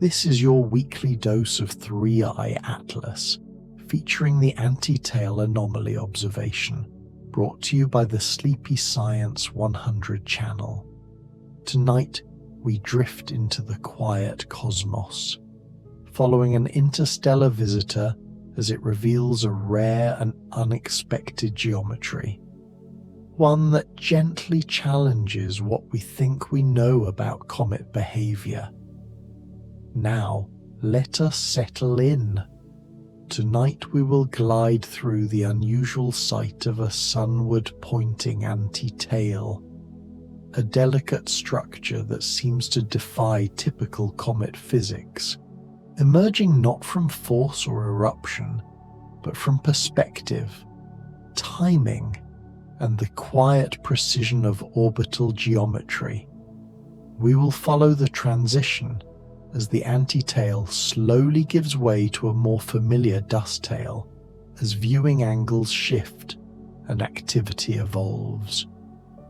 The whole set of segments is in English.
This is your weekly dose of 3i Atlas, featuring the anti-tail anomaly observation, brought to you by the Sleepy Science 100 channel. Tonight, we drift into the quiet cosmos, following an interstellar visitor as it reveals a rare and unexpected geometry, one that gently challenges what we think we know about comet behavior. Now, let us settle in. Tonight we will glide through the unusual sight of a sunward-pointing anti-tail, a delicate structure that seems to defy typical comet physics, emerging not from force or eruption, but from perspective, timing, and the quiet precision of orbital geometry. We will follow the transition as the anti-tail slowly gives way to a more familiar dust tail, as viewing angles shift and activity evolves,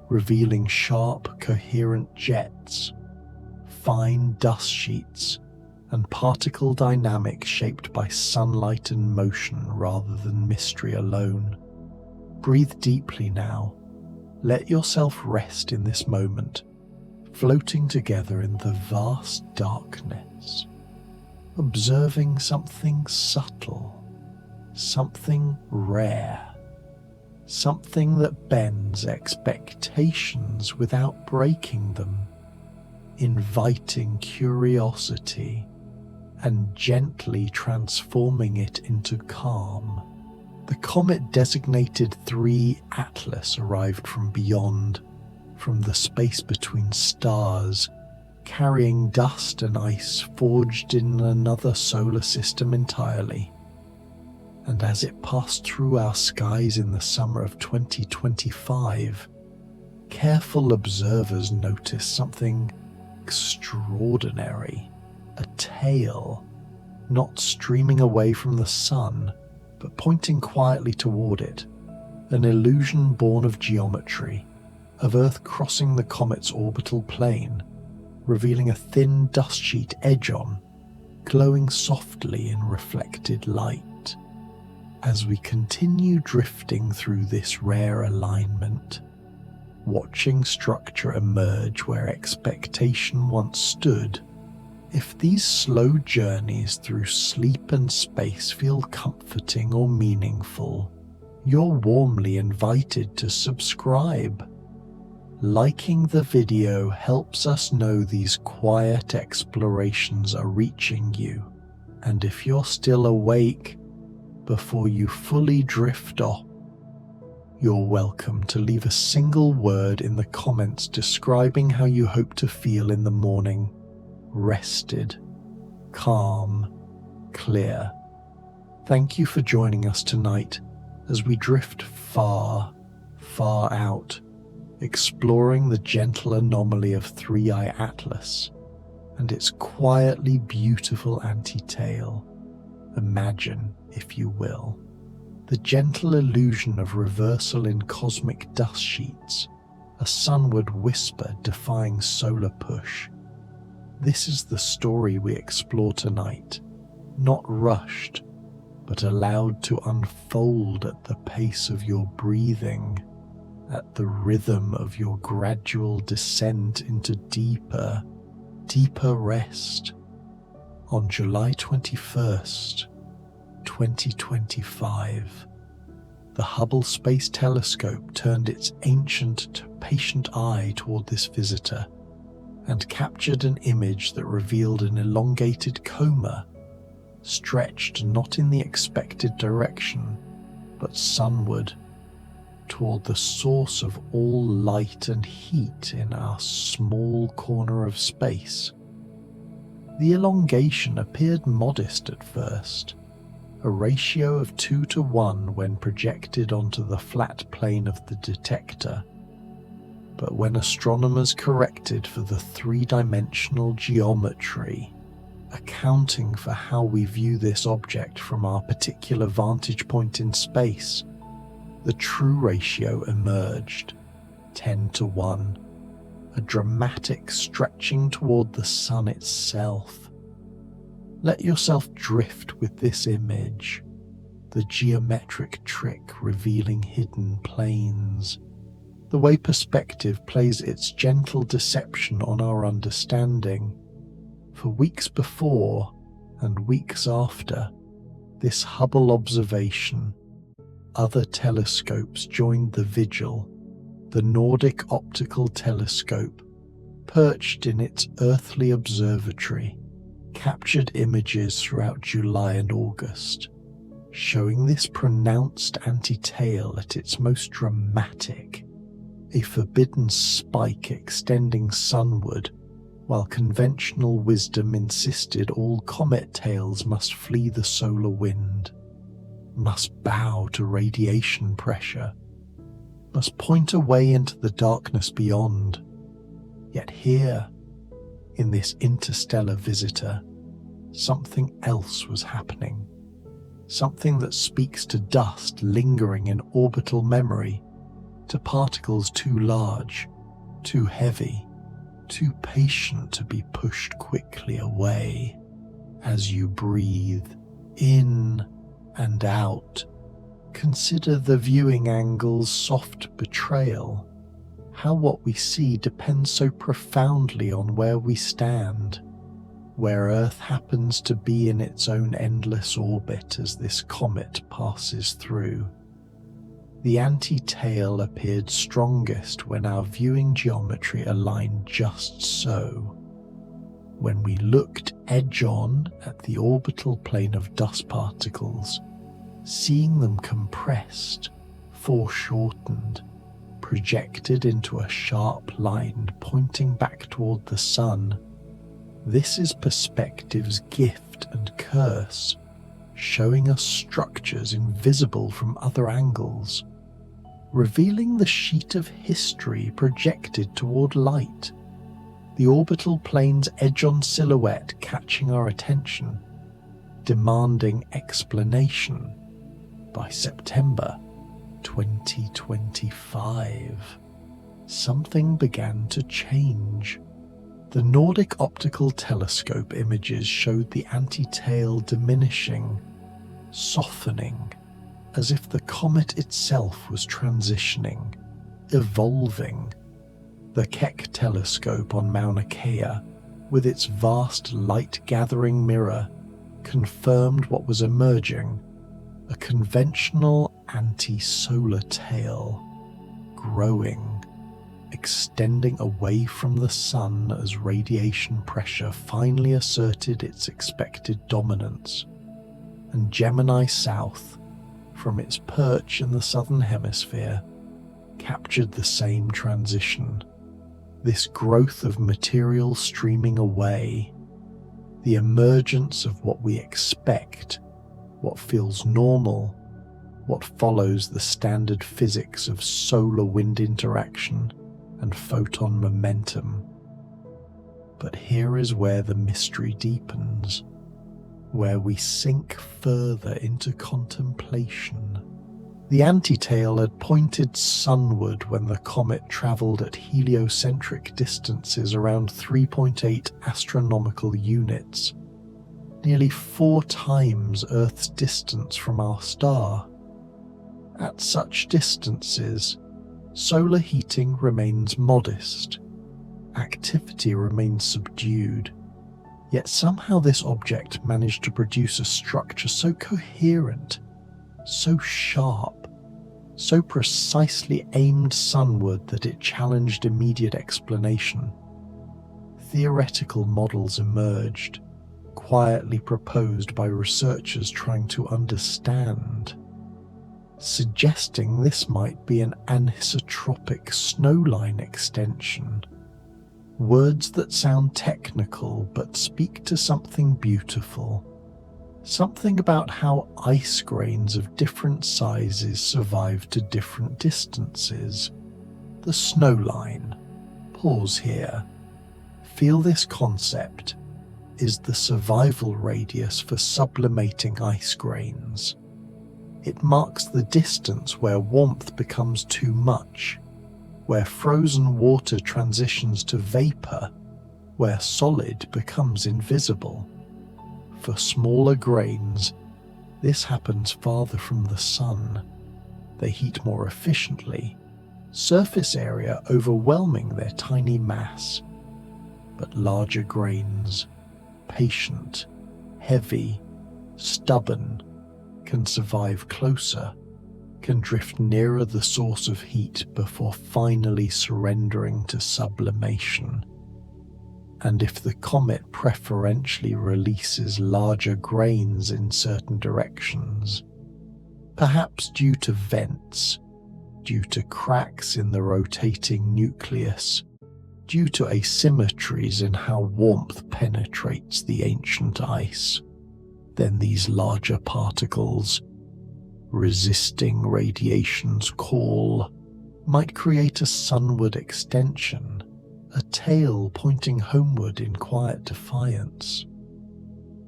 revealing sharp, coherent jets, fine dust sheets, and particle dynamics shaped by sunlight and motion rather than mystery alone. Breathe deeply now. Let yourself rest in this moment, floating together in the vast darkness, observing something subtle, something rare, something that bends expectations without breaking them, inviting curiosity and gently transforming it into calm. The comet-designated 3 Atlas arrived from beyond, from the space between stars, carrying dust and ice forged in another solar system entirely. And as it passed through our skies in the summer of 2025, careful observers noticed something extraordinary. A tail, not streaming away from the sun, but pointing quietly toward it, an illusion born of geometry, of Earth crossing the comet's orbital plane, revealing a thin dust sheet edge-on, glowing softly in reflected light. As we continue drifting through this rare alignment, watching structure emerge where expectation once stood, if these slow journeys through sleep and space feel comforting or meaningful, you're warmly invited to subscribe. Liking the video helps us know these quiet explorations are reaching you, and if you're still awake before you fully drift off, you're welcome to leave a single word in the comments describing how you hope to feel in the morning. Rested, calm, clear. Thank you for joining us tonight as we drift far, far out, exploring the gentle anomaly of 3i Atlas and its quietly beautiful anti-tail. Imagine, if you will, the gentle illusion of reversal in cosmic dust sheets, a sunward whisper defying solar push. This is the story we explore tonight, not rushed, but allowed to unfold at the pace of your breathing, at the rhythm of your gradual descent into deeper, deeper rest. On July 21st, 2025, the Hubble Space Telescope turned its ancient, patient eye toward this visitor and captured an image that revealed an elongated coma, stretched not in the expected direction, but sunward, toward the source of all light and heat in our small corner of space. The elongation appeared modest at first, a ratio of 2:1 when projected onto the flat plane of the detector. But when astronomers corrected for the three-dimensional geometry, accounting for how we view this object from our particular vantage point in space, the true ratio emerged, 10:1, a dramatic stretching toward the sun itself, Let yourself drift with this image, the geometric trick revealing hidden planes, the way perspective plays its gentle deception on our understanding. For weeks before and weeks after this Hubble observation, other telescopes joined the vigil. The Nordic Optical Telescope, perched in its earthly observatory, captured images throughout July and August, showing this pronounced anti-tail at its most dramatic, a forbidden spike extending sunward, while conventional wisdom insisted all comet tails must flee the solar wind, must bow to radiation pressure, must point away into the darkness beyond. Yet here, in this interstellar visitor, something else was happening. Something that speaks to dust lingering in orbital memory, to particles too large, too heavy, too patient to be pushed quickly away. As you breathe in and out, consider the viewing angle's soft betrayal, how what we see depends so profoundly on where we stand, where Earth happens to be in its own endless orbit as this comet passes through. The anti-tail appeared strongest when our viewing geometry aligned just so. When we looked edge-on at the orbital plane of dust particles, seeing them compressed, foreshortened, projected into a sharp line pointing back toward the sun. This is perspective's gift and curse, showing us structures invisible from other angles, revealing the sheet of history projected toward light, the orbital plane's edge-on silhouette catching our attention, demanding explanation. By September 2025, something began to change. The Nordic Optical Telescope images showed the anti-tail diminishing, softening, as if the comet itself was transitioning, evolving. The Keck telescope on Mauna Kea, with its vast light-gathering mirror, confirmed what was emerging: a conventional anti-solar tail, growing, extending away from the sun as radiation pressure finally asserted its expected dominance, and Gemini South, from its perch in the southern hemisphere, captured the same transition, this growth of material streaming away, the emergence of what we expect, what feels normal, what follows the standard physics of solar-wind interaction and photon momentum. But here is where the mystery deepens, where we sink further into contemplation. The anti-tail had pointed sunward when the comet travelled at heliocentric distances around 3.8 astronomical units, nearly 4 times Earth's distance from our star. At such distances, solar heating remains modest, activity remains subdued, yet somehow this object managed to produce a structure so coherent, so sharp, so precisely aimed sunward that it challenged immediate explanation. Theoretical models emerged, quietly proposed by researchers trying to understand, suggesting this might be an anisotropic snowline extension. Words that sound technical but speak to something beautiful, something about how ice grains of different sizes survive to different distances. The snowline, pause here, feel this concept, is the survival radius for sublimating ice grains. It marks the distance where warmth becomes too much, where frozen water transitions to vapor, where solid becomes invisible. For smaller grains, this happens farther from the sun. They heat more efficiently, surface area overwhelming their tiny mass. But larger grains, patient, heavy, stubborn, can survive closer, can drift nearer the source of heat before finally surrendering to sublimation. And if the comet preferentially releases larger grains in certain directions, perhaps due to vents, due to cracks in the rotating nucleus, due to asymmetries in how warmth penetrates the ancient ice, then these larger particles, resisting radiation's call, might create a sunward extension, a tail pointing homeward in quiet defiance.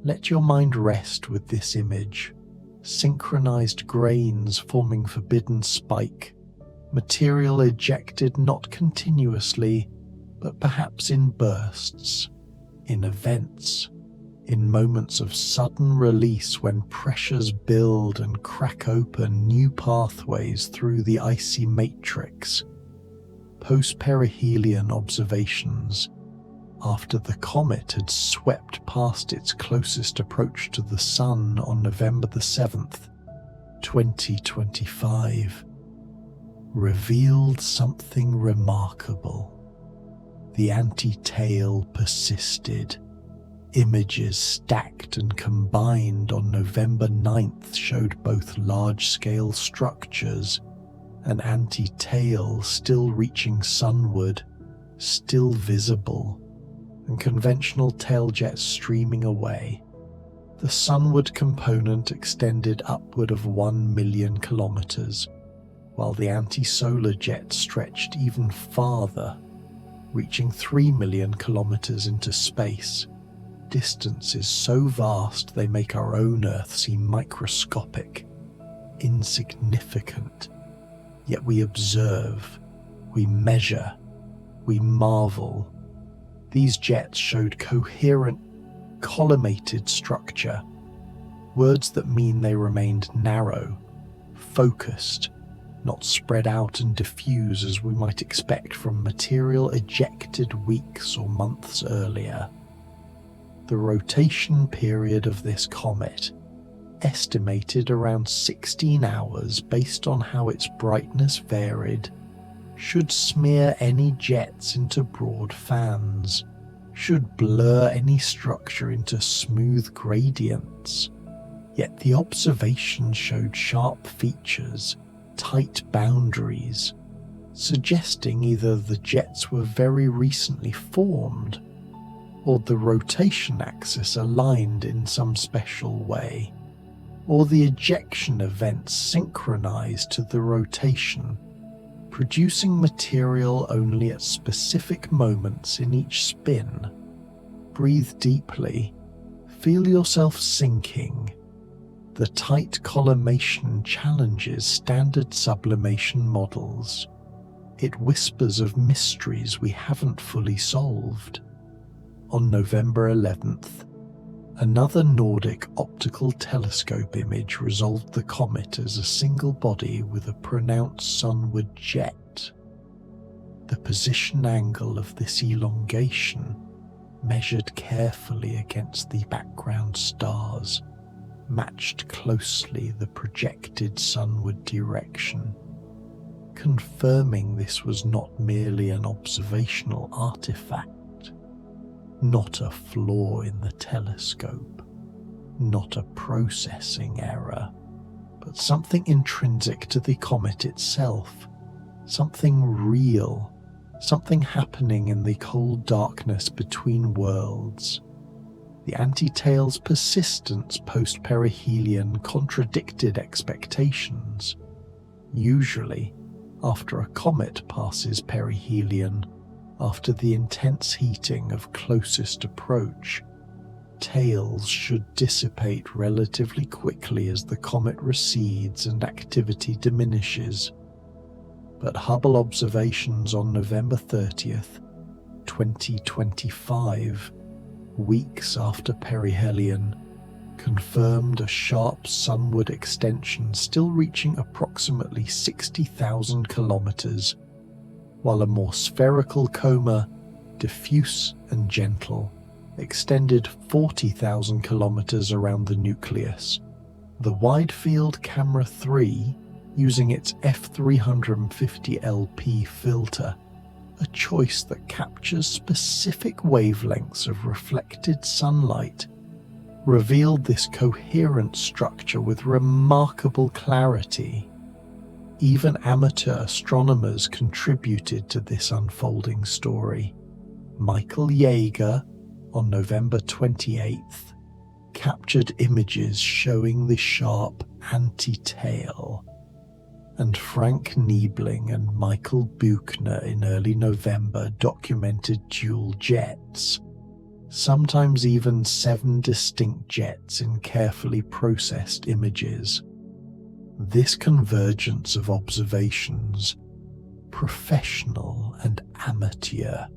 Let your mind rest with this image. Synchronized grains forming forbidden spike, material ejected not continuously, but perhaps in bursts, in events, in moments of sudden release when pressures build and crack open new pathways through the icy matrix. Post-perihelion observations, after the comet had swept past its closest approach to the Sun on November the 7th, 2025, revealed something remarkable. The anti-tail persisted. Images stacked and combined on November 9th showed both large-scale structures, an anti-tail still reaching sunward, still visible, and conventional tail jets streaming away. The sunward component extended upward of 1 million kilometers, while the anti-solar jet stretched even farther, reaching 3 million kilometers into space. Distances so vast they make our own Earth seem microscopic, insignificant. Yet we observe, we measure, we marvel. These jets showed coherent, collimated structure, words that mean they remained narrow, focused, not spread out and diffuse as we might expect from material ejected weeks or months earlier. The rotation period of this comet, estimated around 16 hours based on how its brightness varied, should smear any jets into broad fans, should blur any structure into smooth gradients. Yet the observation showed sharp features, tight boundaries, suggesting either the jets were very recently formed or the rotation axis aligned in some special way, or the ejection events synchronized to the rotation, producing material only at specific moments in each spin. Breathe deeply, feel yourself sinking. The tight collimation challenges standard sublimation models. It whispers of mysteries we haven't fully solved. On November 11th, another Nordic optical telescope image resolved the comet as a single body with a pronounced sunward jet. The position angle of this elongation, measured carefully against the background stars, matched closely the projected sunward direction, confirming this was not merely an observational artifact. Not a flaw in the telescope, not a processing error, but something intrinsic to the comet itself, something real, something happening in the cold darkness between worlds. The anti-tail's persistence post-perihelion contradicted expectations. Usually, after a comet passes perihelion, after the intense heating of closest approach, tails should dissipate relatively quickly as the comet recedes and activity diminishes. But Hubble observations on November 30th, 2025, weeks after perihelion, confirmed a sharp sunward extension still reaching approximately 60,000 kilometers, while a more spherical coma, diffuse and gentle, extended 40,000 kilometers around the nucleus. The Wide-Field Camera 3, using its f350LP filter, a choice that captures specific wavelengths of reflected sunlight, revealed this coherent structure with remarkable clarity. Even amateur astronomers contributed to this unfolding story. Michael Yeager, on November 28th, captured images showing the sharp anti-tail, and Frank Niebling and Michael Buchner in early November documented dual jets, sometimes even 7 distinct jets in carefully processed images. This convergence of observations, professional and amateur,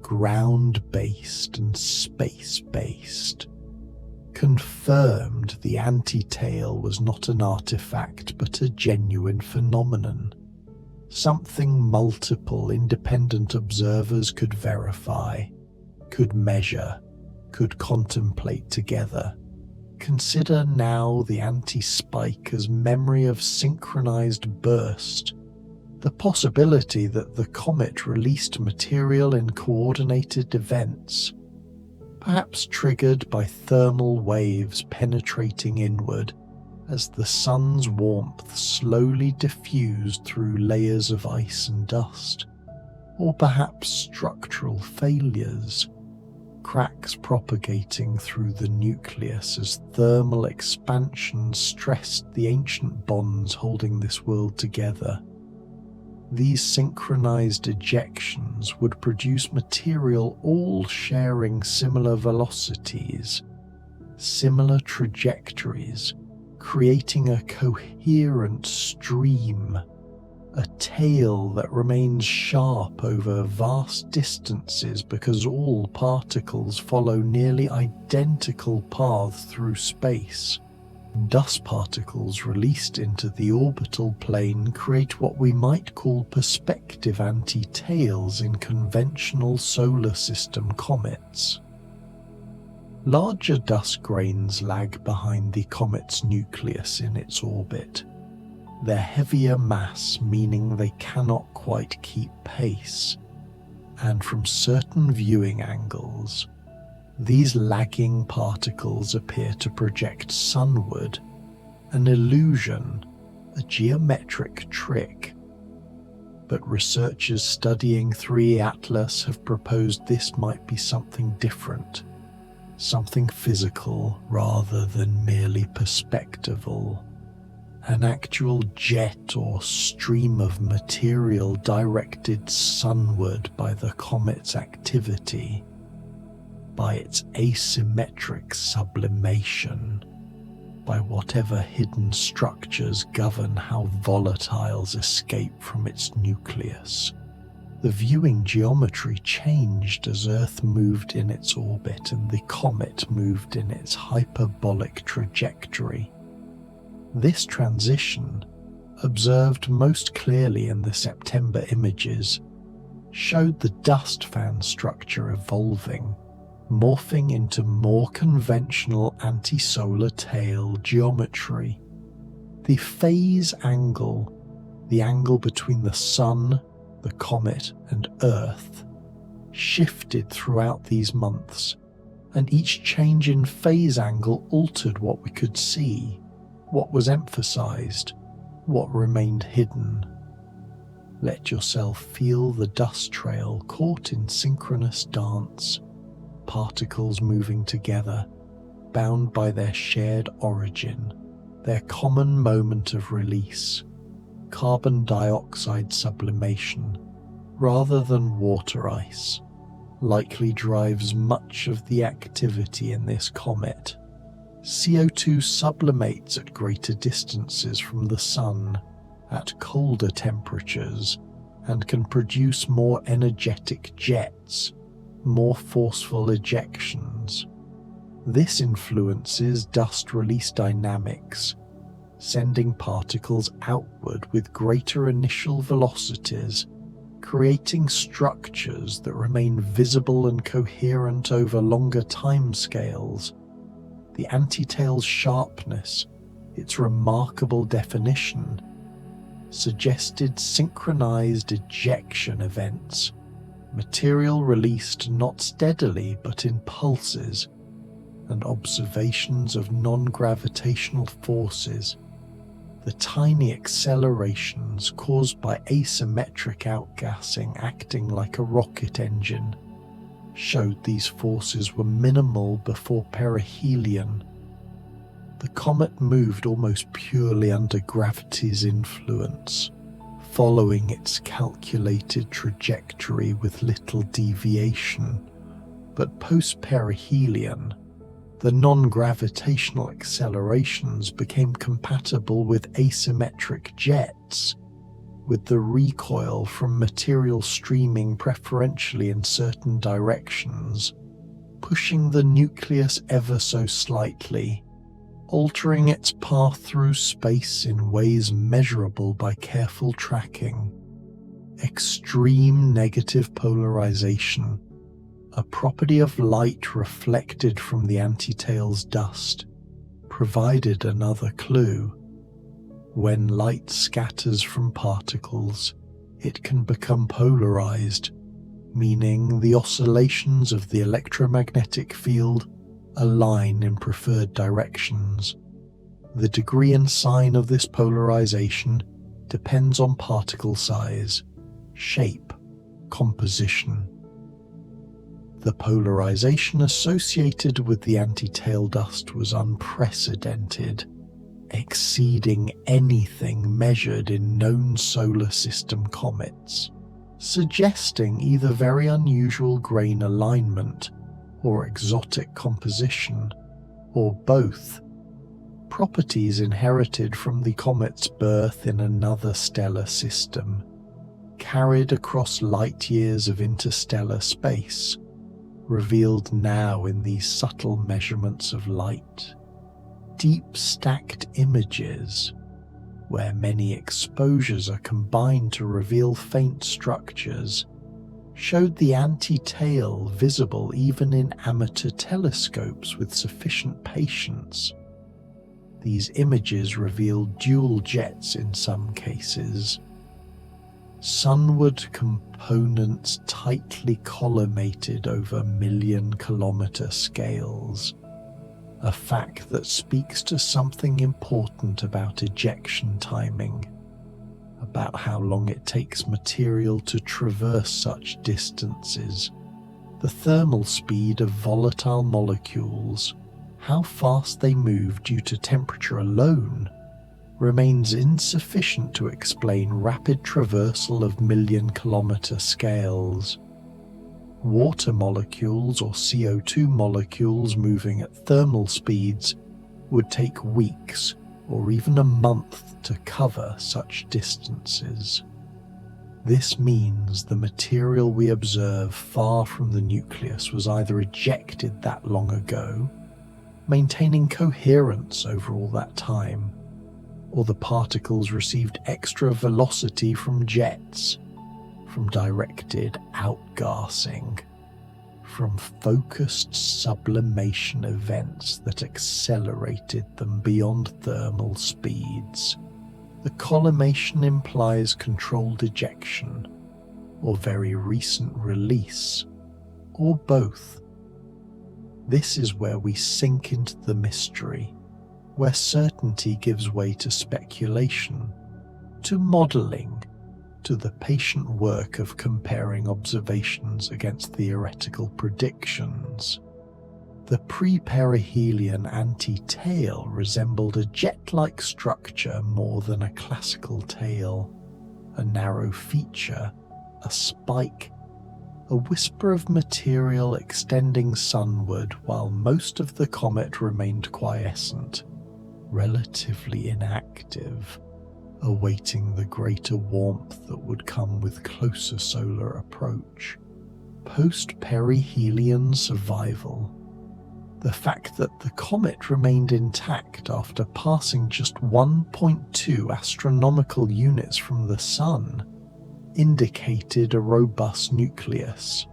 ground-based and space-based, confirmed the anti-tail was not an artifact but a genuine phenomenon, something multiple independent observers could verify, could measure, could contemplate together. Consider now the anti-spike as memory of synchronized burst, the possibility that the comet released material in coordinated events, perhaps triggered by thermal waves penetrating inward as the sun's warmth slowly diffused through layers of ice and dust, or perhaps structural failures, cracks propagating through the nucleus as thermal expansion stressed the ancient bonds holding this world together. These synchronized ejections would produce material all sharing similar velocities, similar trajectories, creating a coherent stream, a tail that remains sharp over vast distances because all particles follow nearly identical paths through space. Dust particles released into the orbital plane create what we might call perspective anti-tails in conventional solar system comets. Larger dust grains lag behind the comet's nucleus in its orbit, their heavier mass meaning they cannot quite keep pace, and from certain viewing angles, these lagging particles appear to project sunward, an illusion, a geometric trick. But researchers studying 3E Atlas have proposed this might be something different, something physical rather than merely perspectival, an actual jet or stream of material directed sunward by the comet's activity, by its asymmetric sublimation, by whatever hidden structures govern how volatiles escape from its nucleus. The viewing geometry changed as Earth moved in its orbit and the comet moved in its hyperbolic trajectory. This transition, observed most clearly in the September images, showed the dust fan structure evolving, morphing into more conventional anti-solar tail geometry. The phase angle, the angle between the Sun, the comet, and Earth, shifted throughout these months, and each change in phase angle altered what we could see, what was emphasized, what remained hidden. Let yourself feel the dust trail caught in synchronous dance, particles moving together, bound by their shared origin, their common moment of release, carbon dioxide sublimation, rather than water ice, likely drives much of the activity in this comet. CO2 sublimates at greater distances from the Sun, at colder temperatures, and can produce more energetic jets, more forceful ejections. This influences dust release dynamics, sending particles outward with greater initial velocities, creating structures that remain visible and coherent over longer timescales. The antitail's sharpness, its remarkable definition, suggested synchronized ejection events, material released not steadily but in pulses, and observations of non-gravitational forces. The tiny accelerations caused by asymmetric outgassing acting like a rocket engine showed these forces were minimal before perihelion. The comet moved almost purely under gravity's influence, following its calculated trajectory with little deviation. But post-perihelion, the non-gravitational accelerations became compatible with asymmetric jets, with the recoil from material streaming preferentially in certain directions, pushing the nucleus ever so slightly, altering its path through space in ways measurable by careful tracking. Extreme negative polarization, a property of light reflected from the antitail's dust, provided another clue. When light scatters from particles, it can become polarized, meaning the oscillations of the electromagnetic field align in preferred directions. The degree and sign of this polarization depends on particle size, shape, composition. The polarization associated with the antitail dust was unprecedented, exceeding anything measured in known solar system comets, suggesting either very unusual grain alignment or exotic composition, or both, properties inherited from the comet's birth in another stellar system, carried across light years of interstellar space, revealed now in these subtle measurements of light. Deep stacked images, where many exposures are combined to reveal faint structures, showed the antitail visible even in amateur telescopes with sufficient patience. These images revealed dual jets in some cases, sunward components tightly collimated over million-kilometer scales, a fact that speaks to something important about ejection timing, about how long it takes material to traverse such distances, the thermal speed of volatile molecules, how fast they move due to temperature alone, remains insufficient to explain rapid traversal of million-kilometer scales. Water molecules or CO2 molecules moving at thermal speeds would take weeks or even a month to cover such distances. This means the material we observe far from the nucleus was either ejected that long ago, maintaining coherence over all that time, or the particles received extra velocity from jets, from directed outgassing, from focused sublimation events that accelerated them beyond thermal speeds. The collimation implies controlled ejection, or very recent release, or both. This is where we sink into the mystery, where certainty gives way to speculation, to modelling, to the patient work of comparing observations against theoretical predictions. The pre-perihelion anti-tail resembled a jet-like structure more than a classical tail, a narrow feature, a spike, a whisper of material extending sunward while most of the comet remained quiescent, relatively inactive, awaiting the greater warmth that would come with closer solar approach. Post-perihelion survival. The fact that the comet remained intact after passing just 1.2 astronomical units from the Sun indicated a robust nucleus.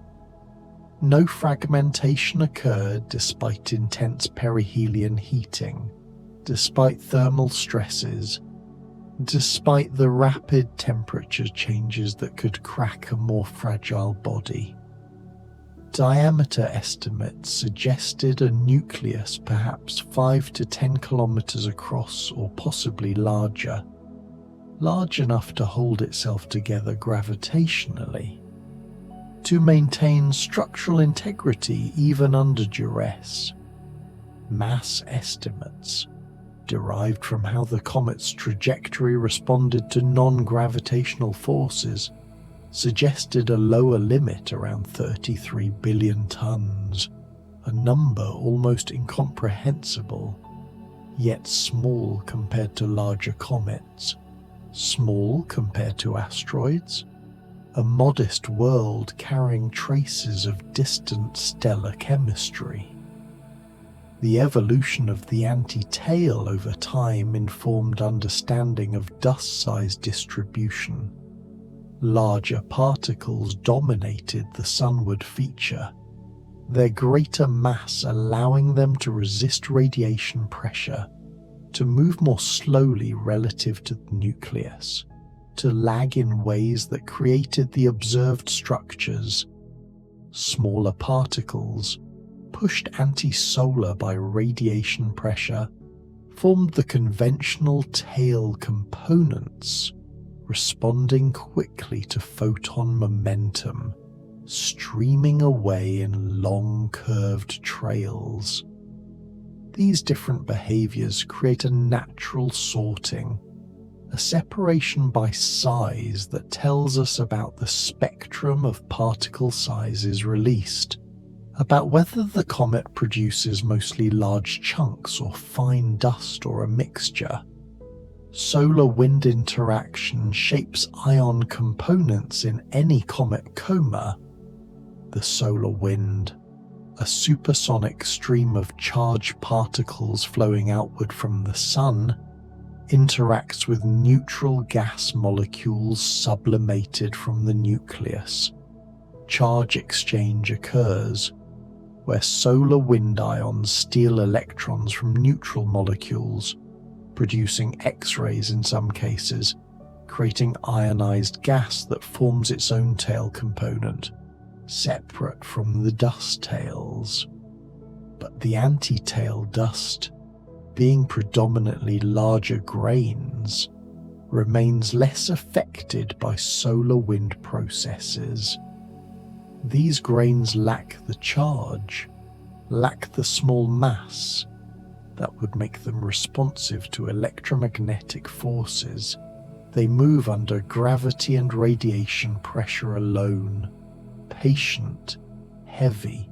No fragmentation occurred despite intense perihelion heating, despite thermal stresses, despite the rapid temperature changes that could crack a more fragile body. Diameter estimates suggested a nucleus perhaps 5 to 10 kilometers across, or possibly larger, large enough to hold itself together gravitationally, to maintain structural integrity even under duress. Mass estimates, derived from how the comet's trajectory responded to non-gravitational forces, suggested a lower limit around 33 billion tons, a number almost incomprehensible, yet small compared to larger comets, small compared to asteroids, a modest world carrying traces of distant stellar chemistry. The evolution of the anti-tail over time informed understanding of dust size distribution. Larger particles dominated the sunward feature, their greater mass allowing them to resist radiation pressure, to move more slowly relative to the nucleus, to lag in ways that created the observed structures. Smaller particles, pushed anti-solar by radiation pressure, formed the conventional tail components, responding quickly to photon momentum, streaming away in long curved trails. These different behaviors create a natural sorting, a separation by size that tells us about the spectrum of particle sizes released, about whether the comet produces mostly large chunks or fine dust or a mixture. Solar-wind interaction shapes ion components in any comet coma. The solar wind, a supersonic stream of charged particles flowing outward from the Sun, interacts with neutral gas molecules sublimated from the nucleus. Charge exchange occurs, where solar wind ions steal electrons from neutral molecules, producing X-rays in some cases, creating ionized gas that forms its own tail component, separate from the dust tails. But the anti-tail dust, being predominantly larger grains, remains less affected by solar wind processes. These grains lack the charge, lack the small mass that would make them responsive to electromagnetic forces. They move under gravity and radiation pressure alone, patient, heavy,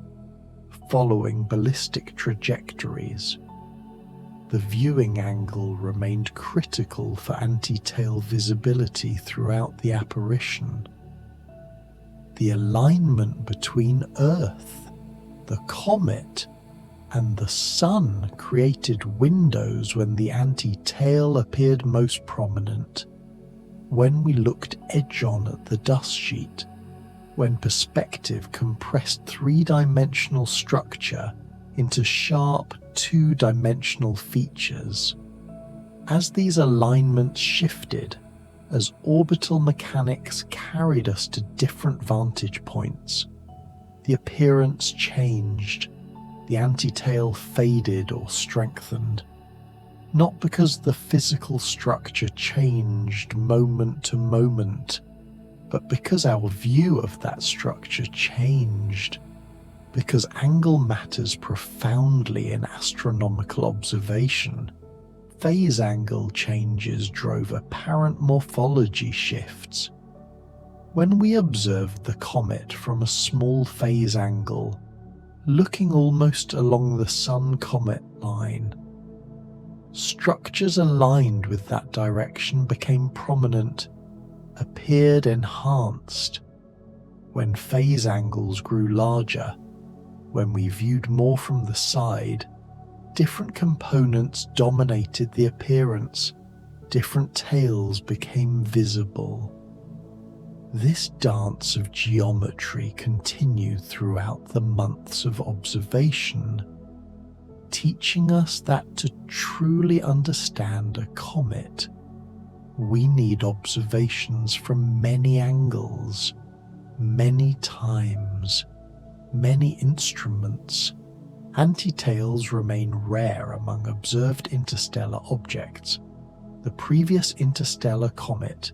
following ballistic trajectories. The viewing angle remained critical for anti-tail visibility throughout the apparition. The alignment between Earth, the comet, and the Sun created windows when the anti-tail appeared most prominent, when we looked edge-on at the dust sheet, when perspective compressed three-dimensional structure into sharp two-dimensional features. As these alignments shifted, as orbital mechanics carried us to different vantage points, the appearance changed. The anti-tail faded or strengthened, not because the physical structure changed moment to moment, but because our view of that structure changed, because angle matters profoundly in astronomical observation. Phase angle changes drove apparent morphology shifts. When we observed the comet from a small phase angle, looking almost along the Sun-comet line, structures aligned with that direction became prominent, appeared enhanced. When phase angles grew larger, when we viewed more from the side, different components dominated the appearance, different tails became visible. This dance of geometry continued throughout the months of observation, teaching us that to truly understand a comet, we need observations from many angles, many times, many instruments. Antitails remain rare among observed interstellar objects. The previous interstellar comet,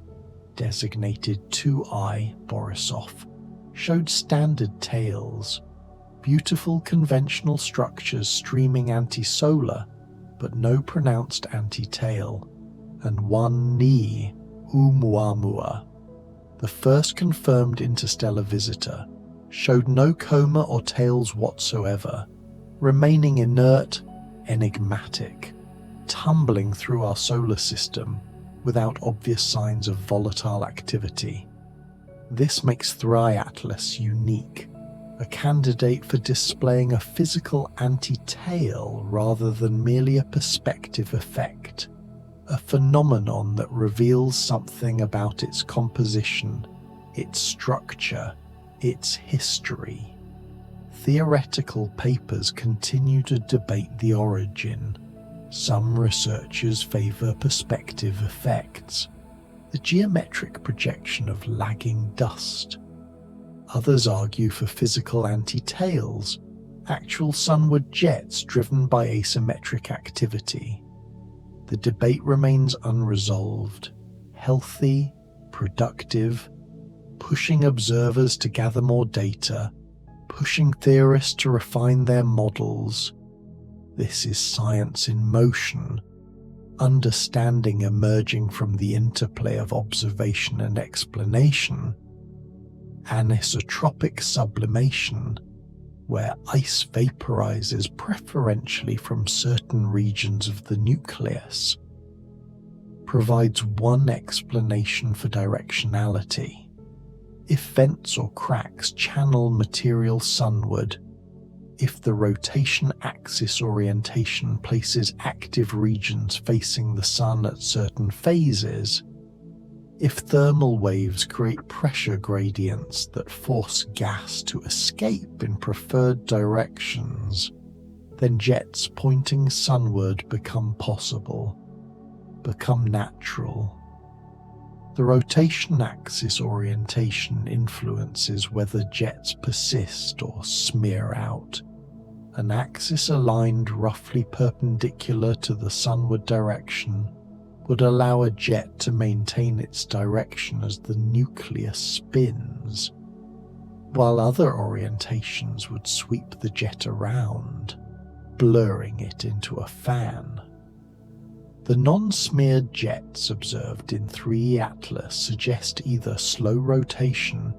designated 2I Borisov, showed standard tails, beautiful conventional structures streaming antisolar, but no pronounced anti-tail, and one knee, Oumuamua. The first confirmed interstellar visitor showed no coma or tails whatsoever, remaining inert, enigmatic, tumbling through our solar system without obvious signs of volatile activity. This makes 3I Atlas unique, a candidate for displaying a physical anti-tail rather than merely a perspective effect, a phenomenon that reveals something about its composition, its structure, its history. Theoretical papers continue to debate the origin. Some researchers favor perspective effects, the geometric projection of lagging dust. Others argue for physical anti-tails, actual sunward jets driven by asymmetric activity. The debate remains unresolved, healthy, productive, pushing observers to gather more data, pushing theorists to refine their models. This is science in motion, understanding emerging from the interplay of observation and explanation, anisotropic sublimation, where ice vaporizes preferentially from certain regions of the nucleus, provides one explanation for directionality. If vents or cracks channel material sunward, if the rotation axis orientation places active regions facing the sun at certain phases, if thermal waves create pressure gradients that force gas to escape in preferred directions, then jets pointing sunward become possible, become natural. The rotation axis orientation influences whether jets persist or smear out. An axis aligned roughly perpendicular to the sunward direction would allow a jet to maintain its direction as the nucleus spins, while other orientations would sweep the jet around, blurring it into a fan. The non-smeared jets observed in 3 Atlas suggest either slow rotation,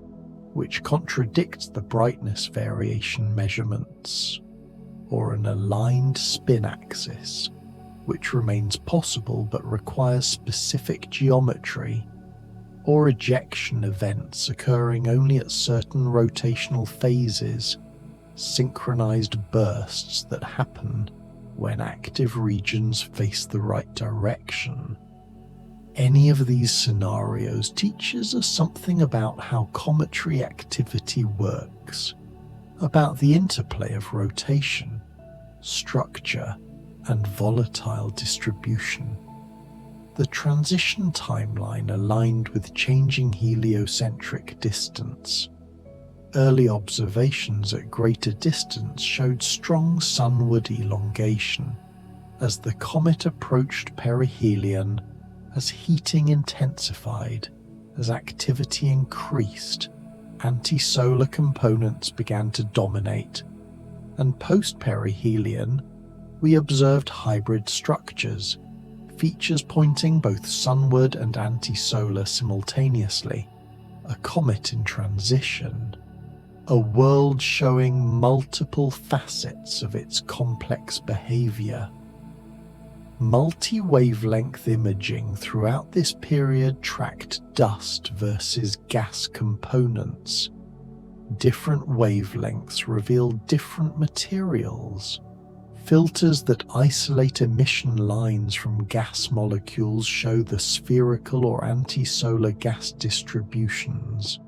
which contradicts the brightness variation measurements, or an aligned spin axis, which remains possible but requires specific geometry, or ejection events occurring only at certain rotational phases, synchronized bursts that happen when active regions face the right direction. Any of these scenarios teaches us something about how cometary activity works, about the interplay of rotation, structure, and volatile distribution. The transition timeline aligned with changing heliocentric distance. Early observations at greater distance showed strong sunward elongation as the comet approached perihelion, as heating intensified, as activity increased, anti-solar components began to dominate, and post-perihelion, we observed hybrid structures, features pointing both sunward and anti-solar simultaneously, a comet in transition, a world showing multiple facets of its complex behavior. Multi-wavelength imaging throughout this period tracked dust versus gas components, Different wavelengths reveal different materials. Filters that isolate emission lines from gas molecules show the spherical or antisolar gas distributions.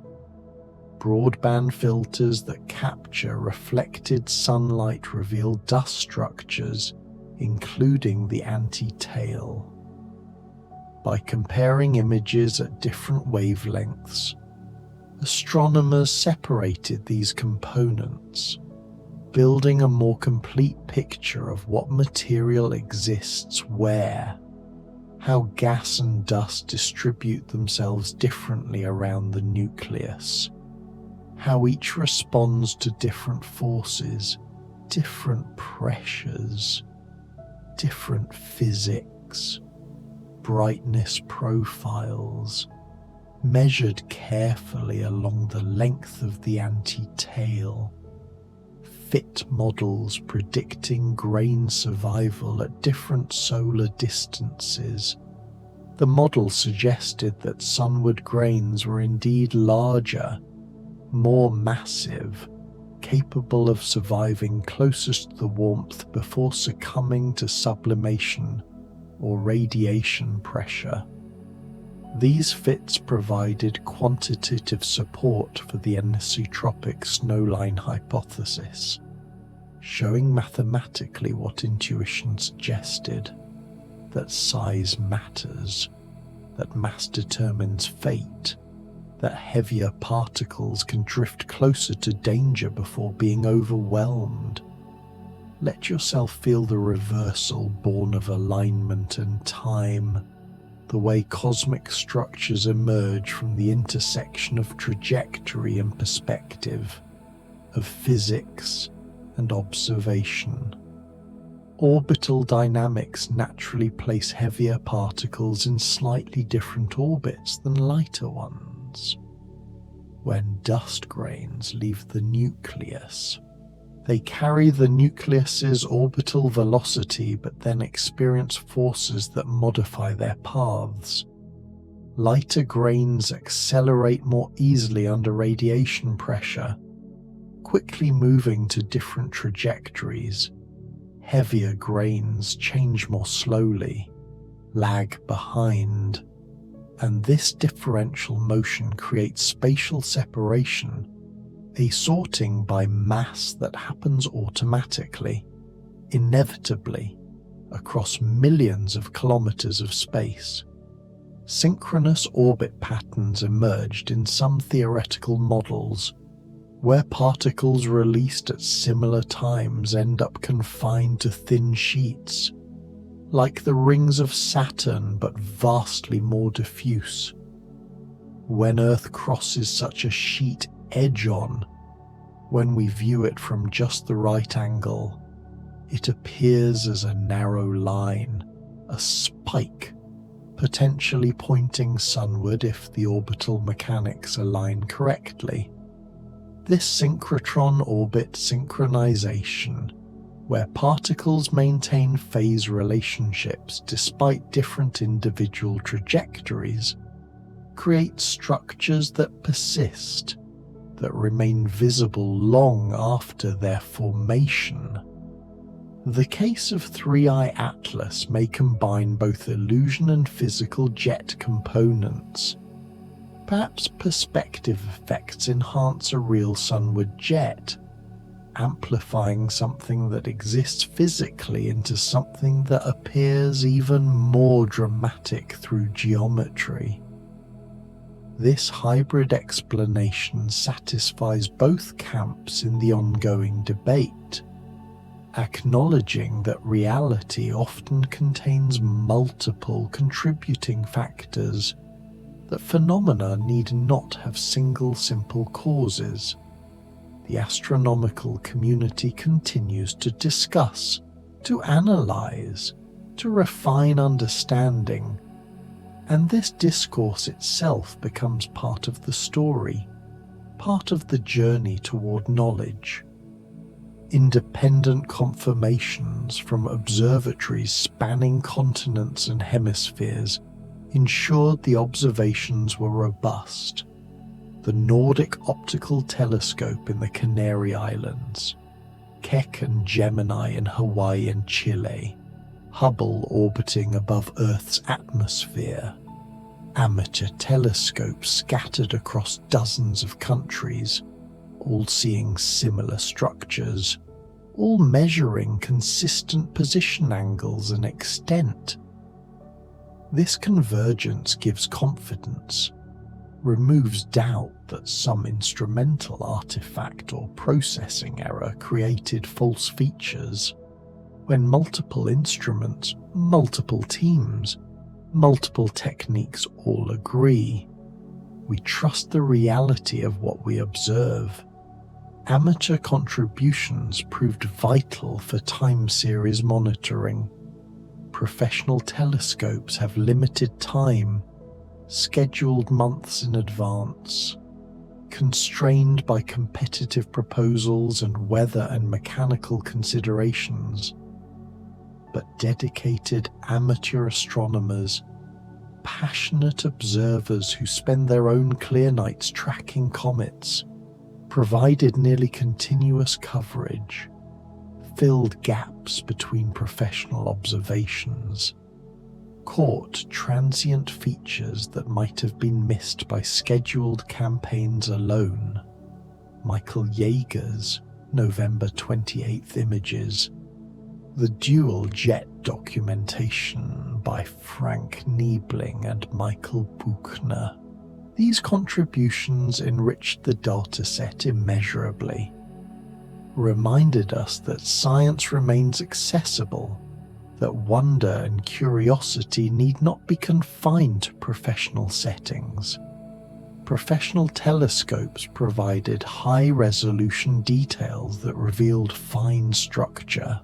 Broadband filters that capture reflected sunlight reveal dust structures, including the anti-tail. By comparing images at different wavelengths, astronomers separated these components, building a more complete picture of what material exists where, how gas and dust distribute themselves differently around the nucleus, how each responds to different forces, different pressures, different physics, brightness profiles, measured carefully along the length of the anti-tail, fit models predicting grain survival at different solar distances. The model suggested that sunward grains were indeed larger, more massive, capable of surviving closest to the warmth before succumbing to sublimation or radiation pressure. These fits provided quantitative support for the anisotropic snowline hypothesis, showing mathematically what intuition suggested, that size matters, that mass determines fate, that heavier particles can drift closer to danger before being overwhelmed. Let yourself feel the reversal born of alignment and time, the way cosmic structures emerge from the intersection of trajectory and perspective, of physics and observation. Orbital dynamics naturally place heavier particles in slightly different orbits than lighter ones. When dust grains leave the nucleus, they carry the nucleus's orbital velocity but then experience forces that modify their paths. Lighter grains accelerate more easily under radiation pressure, quickly moving to different trajectories. Heavier grains change more slowly, lag behind, and this differential motion creates spatial separation, a sorting by mass that happens automatically, inevitably, across millions of kilometers of space. Synchronous orbit patterns emerged in some theoretical models, where particles released at similar times end up confined to thin sheets, like the rings of Saturn but vastly more diffuse. When Earth crosses such a sheet edge-on, when we view it from just the right angle, it appears as a narrow line, a spike, potentially pointing sunward if the orbital mechanics align correctly. This synchrotron orbit synchronization, where particles maintain phase relationships despite different individual trajectories, creates structures that persist, that remain visible long after their formation. The case of 3i Atlas may combine both illusion and physical jet components. Perhaps perspective effects enhance a real sunward jet, amplifying something that exists physically into something that appears even more dramatic through geometry. This hybrid explanation satisfies both camps in the ongoing debate, acknowledging that reality often contains multiple contributing factors, that phenomena need not have single simple causes. The astronomical community continues to discuss, to analyze, to refine understanding, and this discourse itself becomes part of the story, part of the journey toward knowledge. Independent confirmations from observatories spanning continents and hemispheres ensured the observations were robust. the Nordic Optical Telescope in the Canary Islands, Keck and Gemini in Hawaii and Chile, Hubble orbiting above Earth's atmosphere, amateur telescopes scattered across dozens of countries, all seeing similar structures, all measuring consistent position angles and extent. This convergence gives confidence, removes doubt that some instrumental artifact or processing error created false features. When multiple instruments, multiple teams, multiple techniques all agree, we trust the reality of what we observe. Amateur contributions proved vital for time series monitoring. Professional telescopes have limited time, scheduled months in advance, constrained by competitive proposals and weather and mechanical considerations. But dedicated amateur astronomers, passionate observers who spend their own clear nights tracking comets, provided nearly continuous coverage, filled gaps between professional observations, caught transient features that might have been missed by scheduled campaigns alone. Michael Yeager's November 28th images, the dual jet documentation by Frank Niebling and Michael Buchner. These contributions enriched the dataset immeasurably, reminded us that science remains accessible, that wonder and curiosity need not be confined to professional settings. Professional telescopes provided high-resolution details that revealed fine structure.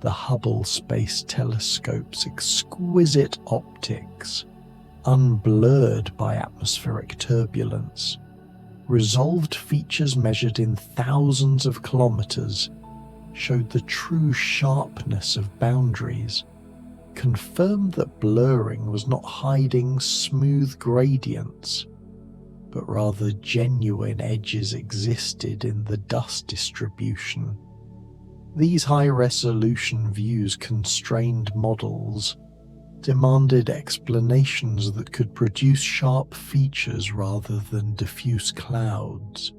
The Hubble Space Telescope's exquisite optics, unblurred by atmospheric turbulence, resolved features measured in thousands of kilometers, showed the true sharpness of boundaries, confirmed that blurring was not hiding smooth gradients, but rather genuine edges existed in the dust distribution. These high-resolution views constrained models, demanded explanations that could produce sharp features rather than diffuse clouds,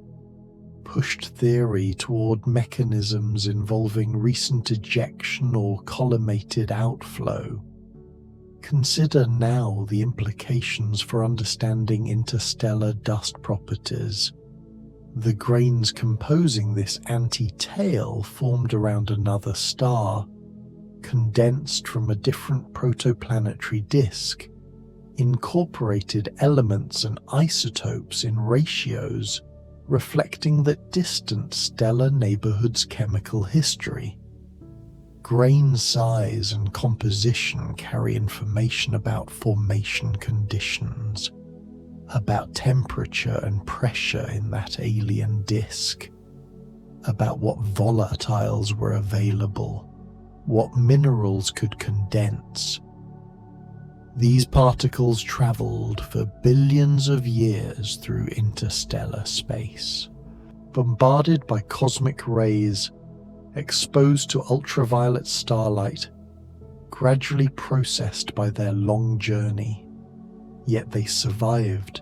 pushed theory toward mechanisms involving recent ejection or collimated outflow. Consider now the implications for understanding interstellar dust properties. The grains composing this anti-tail formed around another star, condensed from a different protoplanetary disk, incorporated elements and isotopes in ratios reflecting that distant stellar neighborhood's chemical history. Grain size and composition carry information about formation conditions, about temperature and pressure in that alien disk, about what volatiles were available, what minerals could condense. These particles traveled for billions of years through interstellar space, bombarded by cosmic rays, exposed to ultraviolet starlight, gradually processed by their long journey. Yet they survived,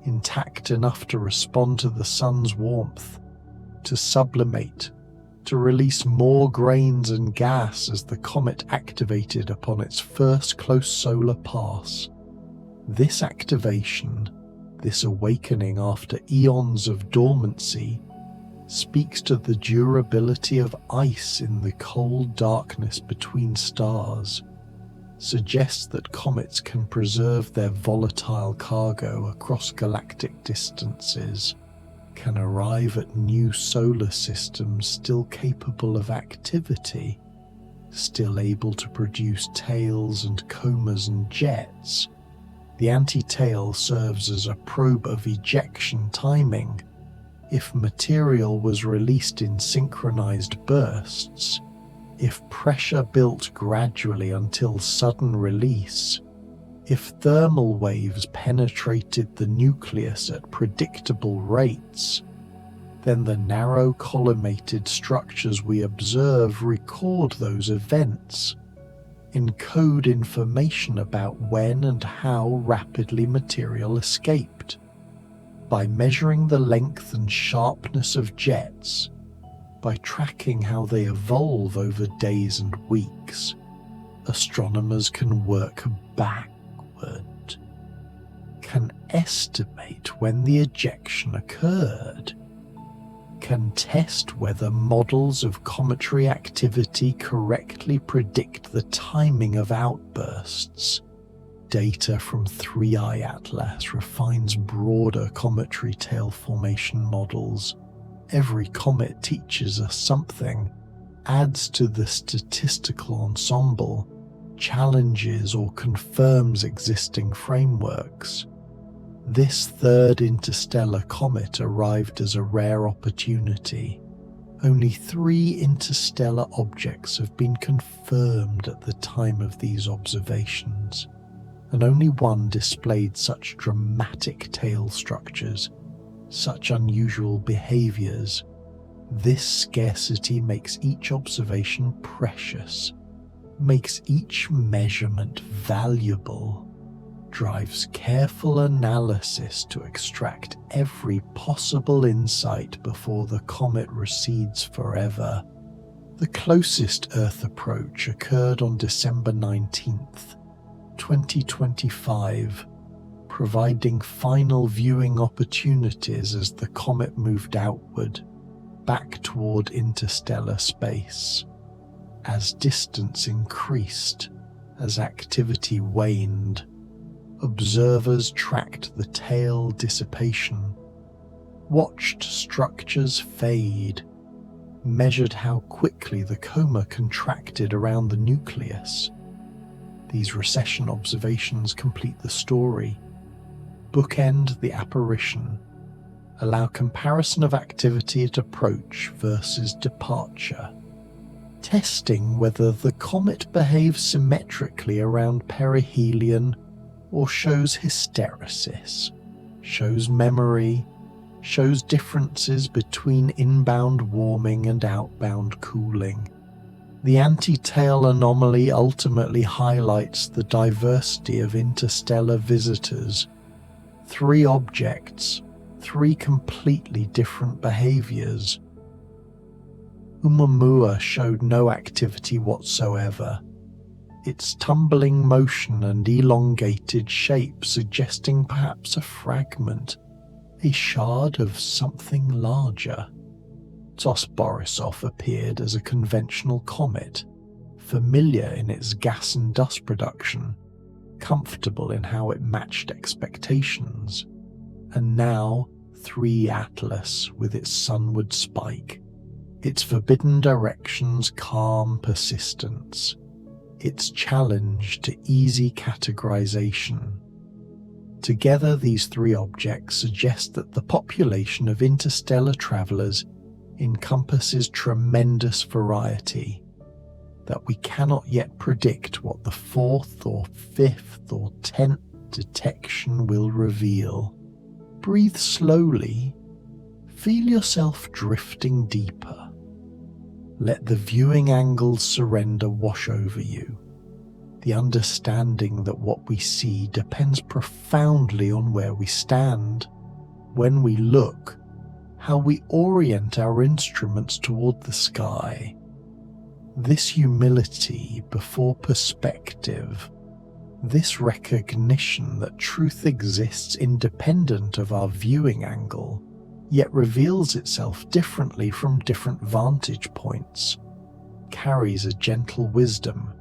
intact enough to respond to the sun's warmth, to sublimate, to release more grains and gas as the comet activated upon its first close solar pass. This activation, this awakening after eons of dormancy, speaks to the durability of ice in the cold darkness between stars, suggests that comets can preserve their volatile cargo across galactic distances, can arrive at new solar systems still capable of activity, still able to produce tails and comas and jets. The anti-tail serves as a probe of ejection timing. If material was released in synchronized bursts, if pressure built gradually until sudden release, If thermal waves penetrated the nucleus at predictable rates, then the narrow collimated structures we observe record those events, encode information about when and how rapidly material escaped. By measuring the length and sharpness of jets, by tracking how they evolve over days and weeks, astronomers can work backward, can estimate when the ejection occurred, can test whether models of cometary activity correctly predict the timing of outbursts. Data from 3I Atlas refines broader cometary tail formation models. Every comet teaches us something, adds to the statistical ensemble, challenges or confirms existing frameworks. This third interstellar comet arrived as a rare opportunity. Only 3 interstellar objects have been confirmed at the time of these observations, and only one displayed such dramatic tail structures, such unusual behaviors. This scarcity makes each observation precious, makes each measurement valuable, drives careful analysis to extract every possible insight before the comet recedes forever. The closest Earth approach occurred on December 19th, 2025, providing final viewing opportunities as the comet moved outward, back toward interstellar space. As distance increased, as activity waned, observers tracked the tail dissipation, watched structures fade, measured how quickly the coma contracted around the nucleus. These recession observations complete the story, bookend the apparition, allow comparison of activity at approach versus departure, testing whether the comet behaves symmetrically around perihelion or shows hysteresis, shows memory, shows differences between inbound warming and outbound cooling. The anti-tail anomaly ultimately highlights the diversity of interstellar visitors. 3 objects, 3 completely different behaviors. Oumuamua showed no activity whatsoever, its tumbling motion and elongated shape suggesting perhaps a fragment, a shard of something larger. Tos Borisov appeared as a conventional comet, familiar in its gas and dust production, comfortable in how it matched expectations. And now 3 Atlas with its sunward spike, its forbidden direction's calm persistence, its challenge to easy categorization. Together, these 3 objects suggest that the population of interstellar travelers encompasses tremendous variety, that we cannot yet predict what the 4th or 5th or 10th detection will reveal. Breathe slowly, feel yourself drifting deeper. Let the viewing angles surrender wash over you. The understanding that what we see depends profoundly on where we stand, when we look, how we orient our instruments toward the sky. This humility before perspective, this recognition that truth exists independent of our viewing angle, yet reveals itself differently from different vantage points, carries a gentle wisdom,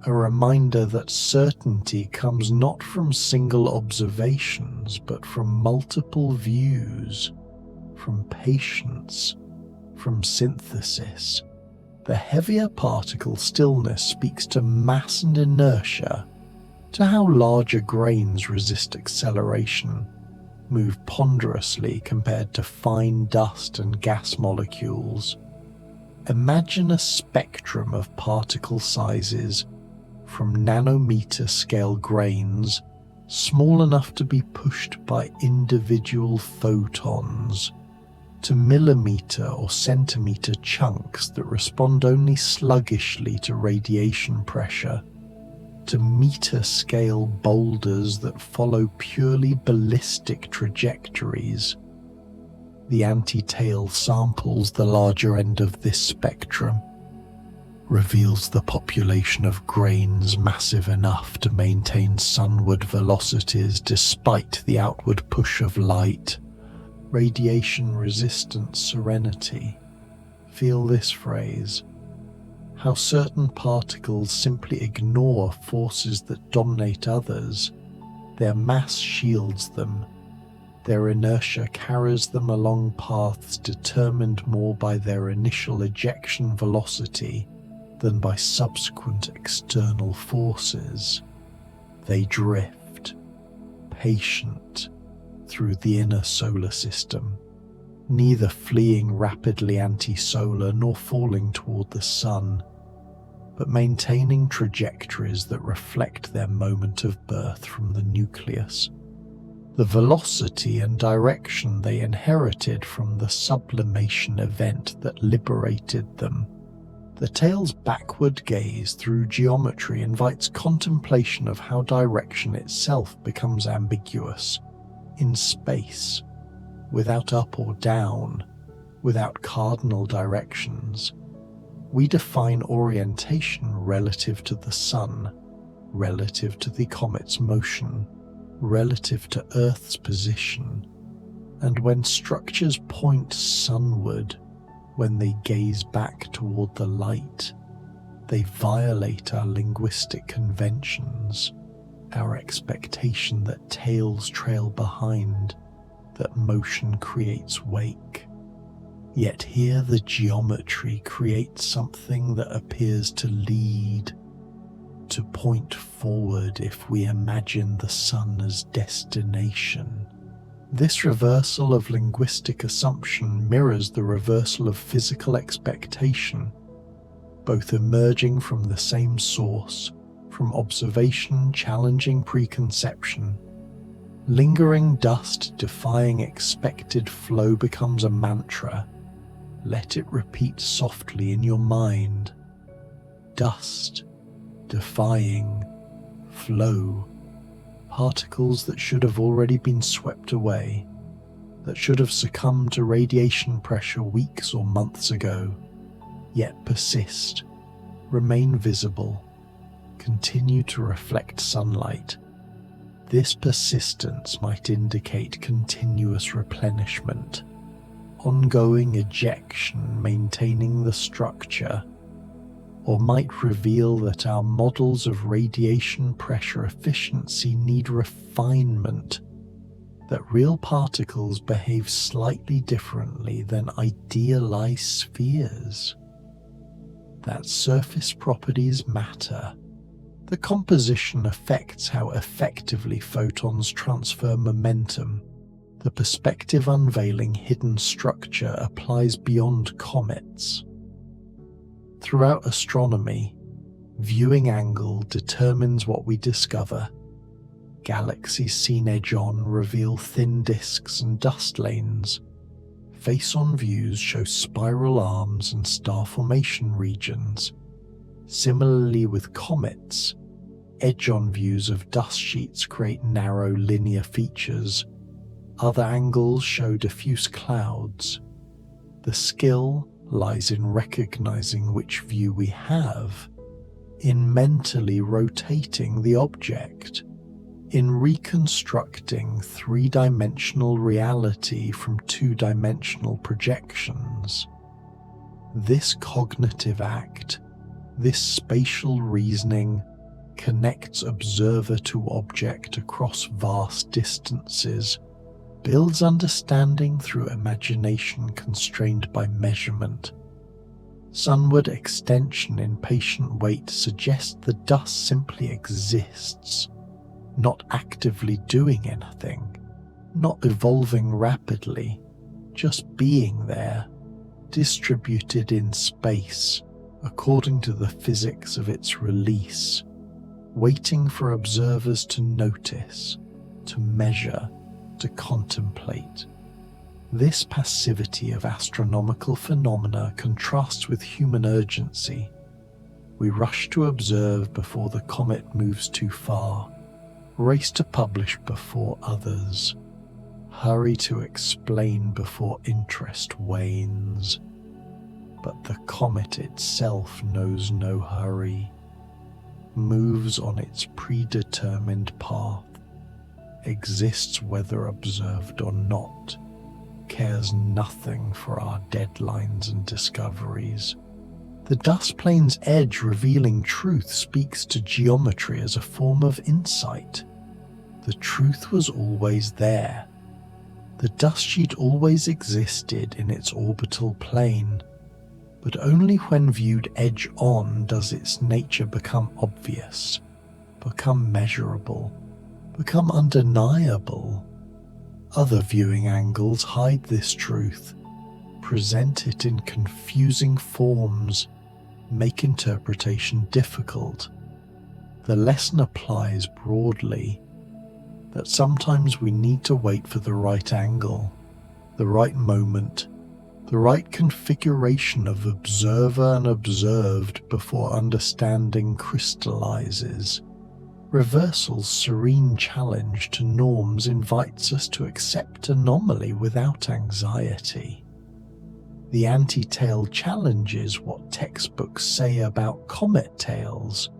a reminder that certainty comes not from single observations but from multiple views, from patience, from synthesis. The heavier particle stillness speaks to mass and inertia, to how larger grains resist acceleration, move ponderously compared to fine dust and gas molecules. Imagine a spectrum of particle sizes, from nanometer scale grains, small enough to be pushed by individual photons, to millimeter or centimeter chunks that respond only sluggishly to radiation pressure, to meter-scale boulders that follow purely ballistic trajectories. The anti-tail samples the larger end of this spectrum, reveals the population of grains massive enough to maintain sunward velocities despite the outward push of light, radiation-resistant serenity. Feel this phrase. How certain particles simply ignore forces that dominate others. Their mass shields them. Their inertia carries them along paths determined more by their initial ejection velocity than by subsequent external forces. They drift, patient, through the inner solar system, neither fleeing rapidly anti-solar nor falling toward the sun, but maintaining trajectories that reflect their moment of birth from the nucleus. The velocity and direction they inherited from the sublimation event that liberated them. The tail's backward gaze through geometry invites contemplation of how direction itself becomes ambiguous. In space, without up or down, without cardinal directions, we define orientation relative to the sun, relative to the comet's motion, relative to Earth's position, and when structures point sunward, when they gaze back toward the light, they violate our linguistic conventions, our expectation that tails trail behind, that motion creates wake. Yet here the geometry creates something that appears to lead, to point forward if we imagine the sun as destination. This reversal of linguistic assumption mirrors the reversal of physical expectation, both emerging from the same source, from observation challenging preconception. Lingering dust defying expected flow becomes a mantra. Let it repeat softly in your mind. Dust defying flow. Particles that should have already been swept away, that should have succumbed to radiation pressure weeks or months ago, yet persist, remain visible, continue to reflect sunlight. This persistence might indicate continuous replenishment, ongoing ejection maintaining the structure, or might reveal that our models of radiation pressure efficiency need refinement, that real particles behave slightly differently than idealized spheres, that surface properties matter. The composition affects how effectively photons transfer momentum. The perspective unveiling hidden structure applies beyond comets. Throughout astronomy, viewing angle determines what we discover. Galaxies seen edge-on reveal thin disks and dust lanes. Face-on views show spiral arms and star formation regions. Similarly with comets, edge-on views of dust sheets create narrow linear features. Other angles show diffuse clouds. The skill lies in recognizing which view we have, in mentally rotating the object, in reconstructing three-dimensional reality from two-dimensional projections. This cognitive act, this spatial reasoning, connects observer to object across vast distances, builds understanding through imagination constrained by measurement. Sunward extension in patient wait suggests the dust simply exists, not actively doing anything, not evolving rapidly, just being there, distributed in space according to the physics of its release. waiting for observers to notice, to measure, to contemplate. This passivity of astronomical phenomena contrasts with human urgency. We rush to observe before the comet moves too far, race to publish before others, hurry to explain before interest wanes. But the comet itself knows no hurry, moves on its predetermined path, exists whether observed or not, cares nothing for our deadlines and discoveries. The dust plane's edge revealing truth speaks to geometry as a form of insight. The truth was always there. The dust sheet always existed in its orbital plane, but only when viewed edge on does its nature become obvious, become measurable, become undeniable. Other viewing angles hide this truth, present it in confusing forms, make interpretation difficult. The lesson applies broadly, that sometimes we need to wait for the right angle, the right moment, the right configuration of observer and observed before understanding crystallizes. Reversal's serene challenge to norms invites us to accept anomaly without anxiety. The anti-tail challenges what textbooks say about comet tails,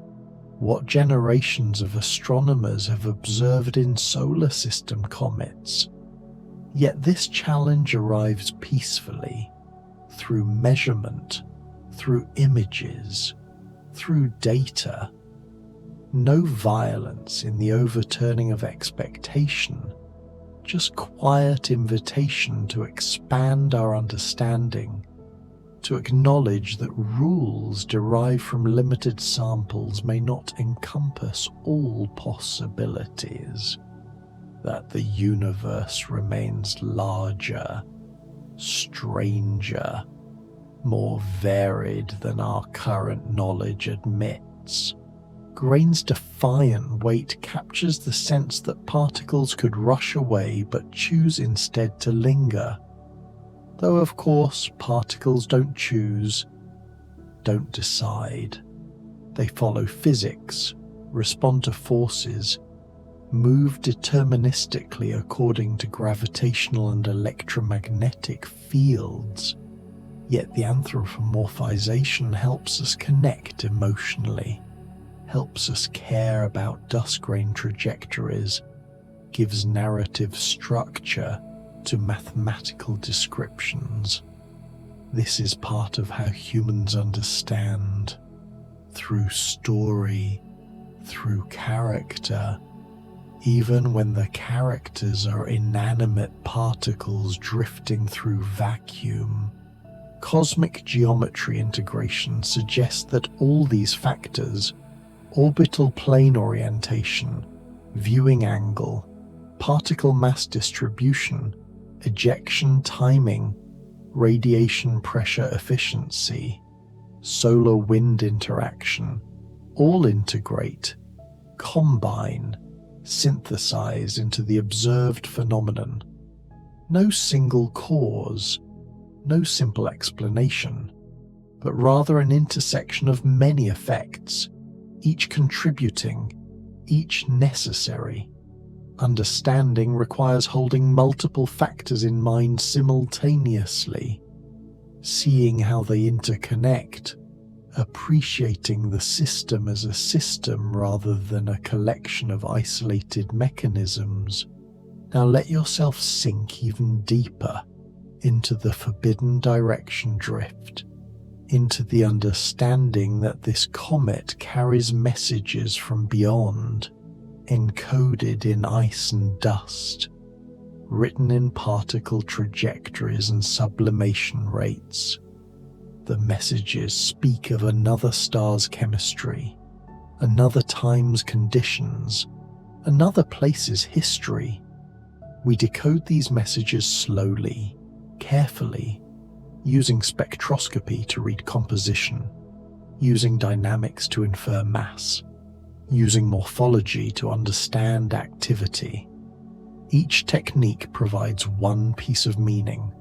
what generations of astronomers have observed in solar system comets. Yet this challenge arrives peacefully, through measurement, through images, through data. No violence in the overturning of expectation, just quiet invitation to expand our understanding, to acknowledge that rules derived from limited samples may not encompass all possibilities, that the universe remains larger, stranger, more varied than our current knowledge admits. Grain's defiant weight captures the sense that particles could rush away but choose instead to linger. Though of course particles don't choose, don't decide. They follow physics, respond to forces, move deterministically according to gravitational and electromagnetic fields. Yet the anthropomorphization helps us connect emotionally, helps us care about dust grain trajectories, gives narrative structure to mathematical descriptions. This is part of how humans understand, through story, through character, even when the characters are inanimate particles drifting through vacuum. Cosmic geometry integration suggests that all these factors, orbital plane orientation, viewing angle, particle mass distribution, ejection timing, radiation pressure efficiency, solar-wind interaction, all integrate, combine, synthesize into the observed phenomenon. No single cause, no simple explanation, but rather an intersection of many effects, each contributing, each necessary. Understanding requires holding multiple factors in mind simultaneously, seeing how they interconnect, appreciating the system as a system rather than a collection of isolated mechanisms. Now let yourself sink even deeper into the forbidden direction drift, into the understanding that this comet carries messages from beyond, encoded in ice and dust, written in particle trajectories and sublimation rates. The messages speak of another star's chemistry, another time's conditions, another place's history. We decode these messages slowly, carefully, using spectroscopy to read composition, using dynamics to infer mass, using morphology to understand activity. Each technique provides one piece of meaning.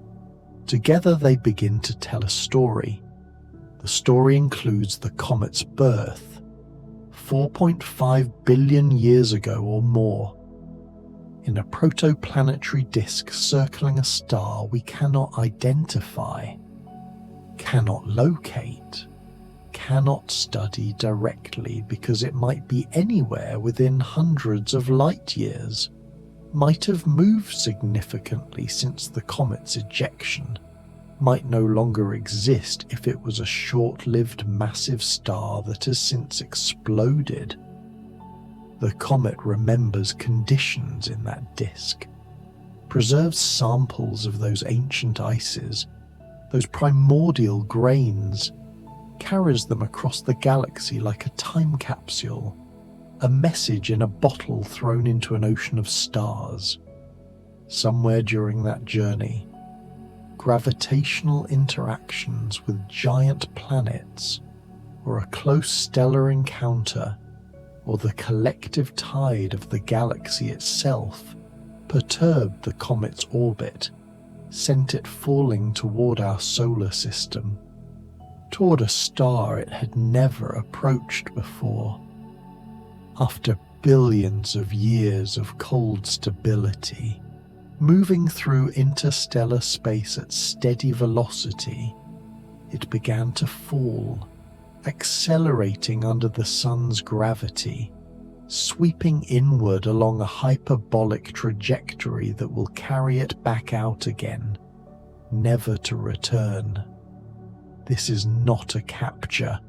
Together they begin to tell a story. The story includes the comet's birth, 4.5 billion years ago or more, in a protoplanetary disk circling a star we cannot identify, cannot locate, cannot study directly because it might be anywhere within hundreds of light years, might have moved significantly since the comet's ejection, might no longer exist if it was a short-lived massive star that has since exploded. The comet remembers conditions in that disk, preserves samples of those ancient ices, those primordial grains, carries them across the galaxy like a time capsule, a message in a bottle thrown into an ocean of stars. Somewhere during that journey, gravitational interactions with giant planets, or a close stellar encounter, or the collective tide of the galaxy itself, perturbed the comet's orbit, sent it falling toward our solar system, toward a star it had never approached before. After billions of years of cold stability, moving through interstellar space at steady velocity, it began to fall, accelerating under the sun's gravity, sweeping inward along a hyperbolic trajectory that will carry it back out again, never to return. This is not a capture,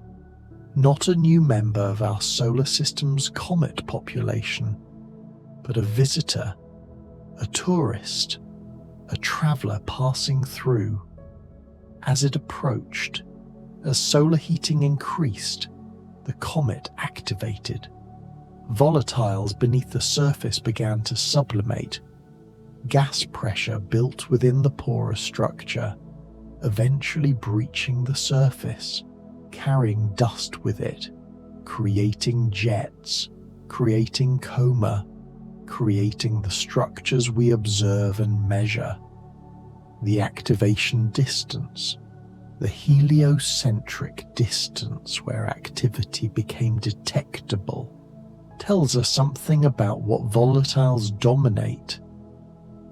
not a new member of our solar system's comet population, but a visitor, a tourist, a traveler passing through. As it approached, as solar heating increased, the comet activated. Volatiles beneath the surface began to sublimate. Gas pressure built within the porous structure, eventually breaching the surface, carrying dust with it, creating jets, creating coma, creating the structures we observe and measure. The activation distance, the heliocentric distance where activity became detectable, tells us something about what volatiles dominate.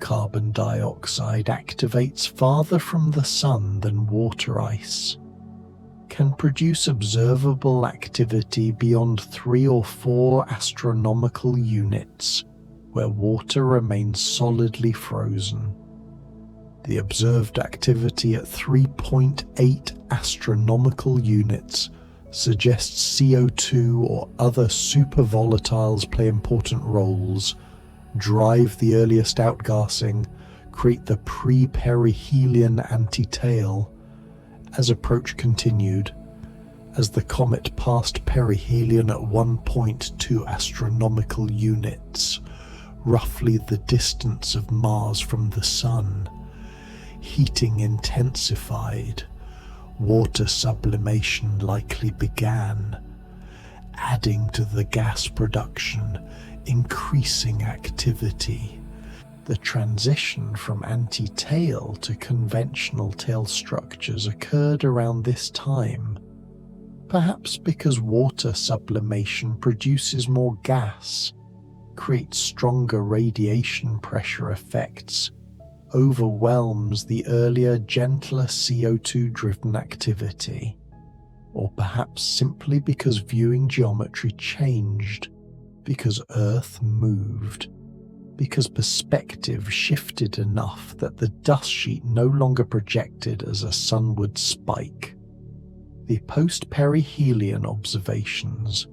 Carbon dioxide activates farther from the sun than water ice, can produce observable activity beyond 3 or 4 astronomical units, where water remains solidly frozen. The observed activity at 3.8 astronomical units suggests CO2 or other supervolatiles play important roles, drive the earliest outgassing, create the pre-perihelion antitail. As approach continued, as the comet passed perihelion at 1.2 astronomical units, roughly the distance of Mars from the Sun, heating intensified, water sublimation likely began, adding to the gas production, increasing activity. The transition from anti-tail to conventional tail structures occurred around this time, perhaps because water sublimation produces more gas, creates stronger radiation pressure effects, overwhelms the earlier, gentler CO2-driven activity, or perhaps simply because viewing geometry changed, because Earth moved, because perspective shifted enough that the dust sheet no longer projected as a sunward spike. The post-perihelion observations,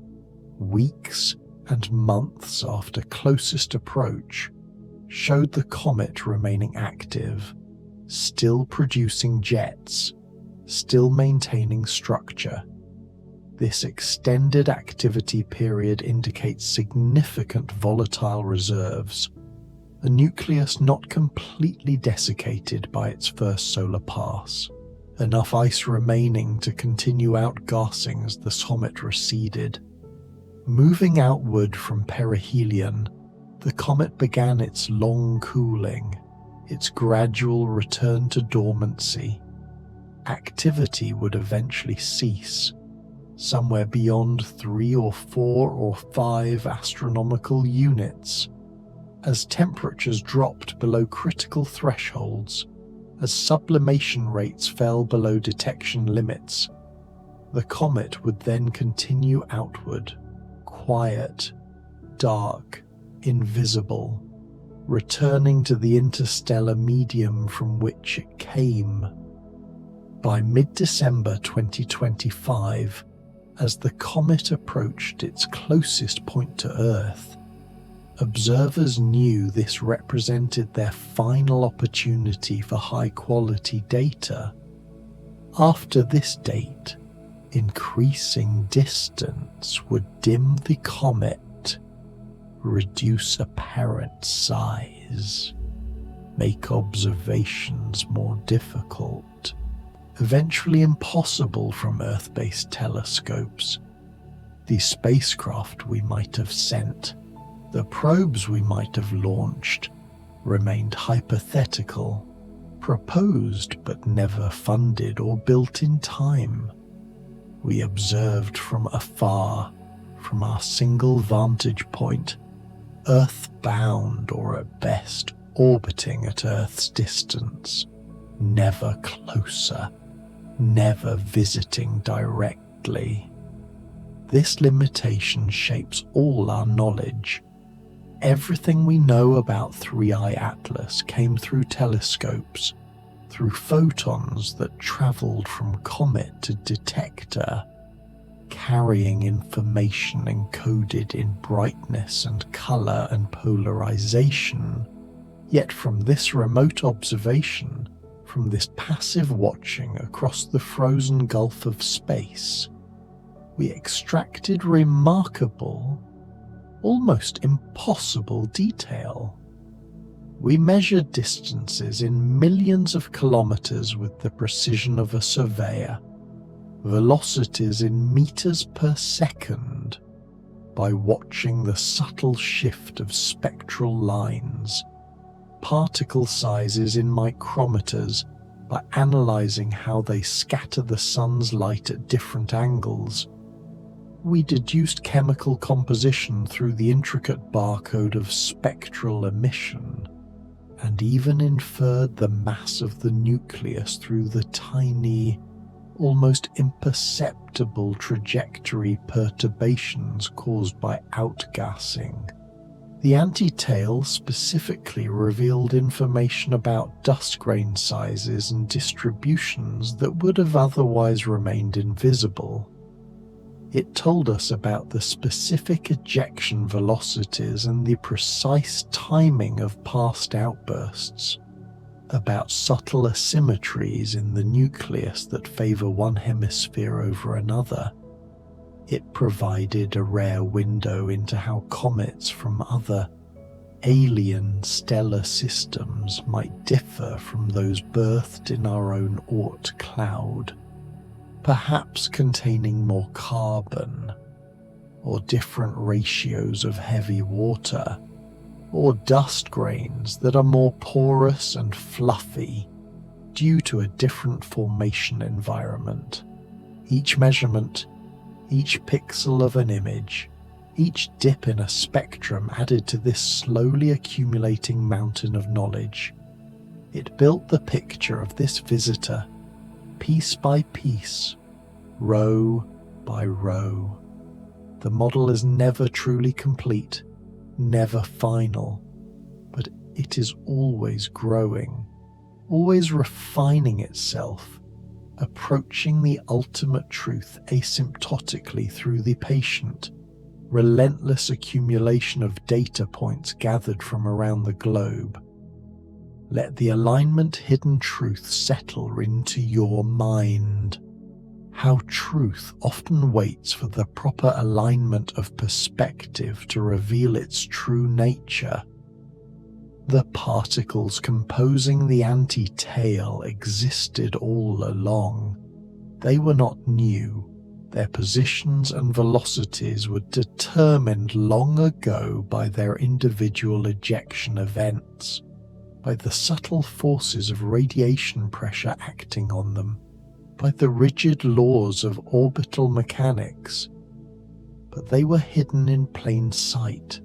weeks and months after closest approach, showed the comet remaining active, still producing jets, still maintaining structure. This extended activity period indicates significant volatile reserves, a nucleus not completely desiccated by its first solar pass, enough ice remaining to continue outgassing as the comet receded. Moving outward from perihelion, the comet began its long cooling, its gradual return to dormancy. Activity would eventually cease, somewhere beyond 3 or 4 or 5 astronomical units, as temperatures dropped below critical thresholds, as sublimation rates fell below detection limits. The comet would then continue outward, quiet, dark, invisible, returning to the interstellar medium from which it came. By mid-December 2025, as the comet approached its closest point to Earth, observers knew this represented their final opportunity for high-quality data. After this date, increasing distance would dim the comet, reduce apparent size, make observations more difficult, eventually impossible from Earth-based telescopes. The spacecraft we might have sent, the probes we might have launched, remained hypothetical, proposed but never funded or built in time. We observed from afar, from our single vantage point, Earth-bound or at best orbiting at Earth's distance, never closer, never visiting directly. This limitation shapes all our knowledge. Everything we know about 3i Atlas came through telescopes, through photons that traveled from comet to detector, carrying information encoded in brightness and color and polarization. Yet from this remote observation, from this passive watching across the frozen gulf of space, we extracted remarkable, almost impossible detail. We measured distances in millions of kilometers with the precision of a surveyor, velocities in meters per second by watching the subtle shift of spectral lines, particle sizes in micrometers by analyzing how they scatter the sun's light at different angles. We deduced chemical composition through the intricate barcode of spectral emission, and even inferred the mass of the nucleus through the tiny, almost imperceptible trajectory perturbations caused by outgassing. The anti-tail specifically revealed information about dust grain sizes and distributions that would have otherwise remained invisible. It told us about the specific ejection velocities and the precise timing of past outbursts, about subtle asymmetries in the nucleus that favor one hemisphere over another. It provided a rare window into how comets from other alien stellar systems might differ from those birthed in our own Oort cloud, perhaps containing more carbon, or different ratios of heavy water, or dust grains that are more porous and fluffy due to a different formation environment. Each measurement, each pixel of an image, each dip in a spectrum added to this slowly accumulating mountain of knowledge. It built the picture of this visitor, piece by piece, row by row. The model is never truly complete, never final, but it is always growing, always refining itself, approaching the ultimate truth asymptotically through the patient, relentless accumulation of data points gathered from around the globe. Let the alignment hidden truth settle into your mind. How truth often waits for the proper alignment of perspective to reveal its true nature. The particles composing the anti-tail existed all along. They were not new. Their positions and velocities were determined long ago by their individual ejection events, by the subtle forces of radiation pressure acting on them, by the rigid laws of orbital mechanics. But they were hidden in plain sight,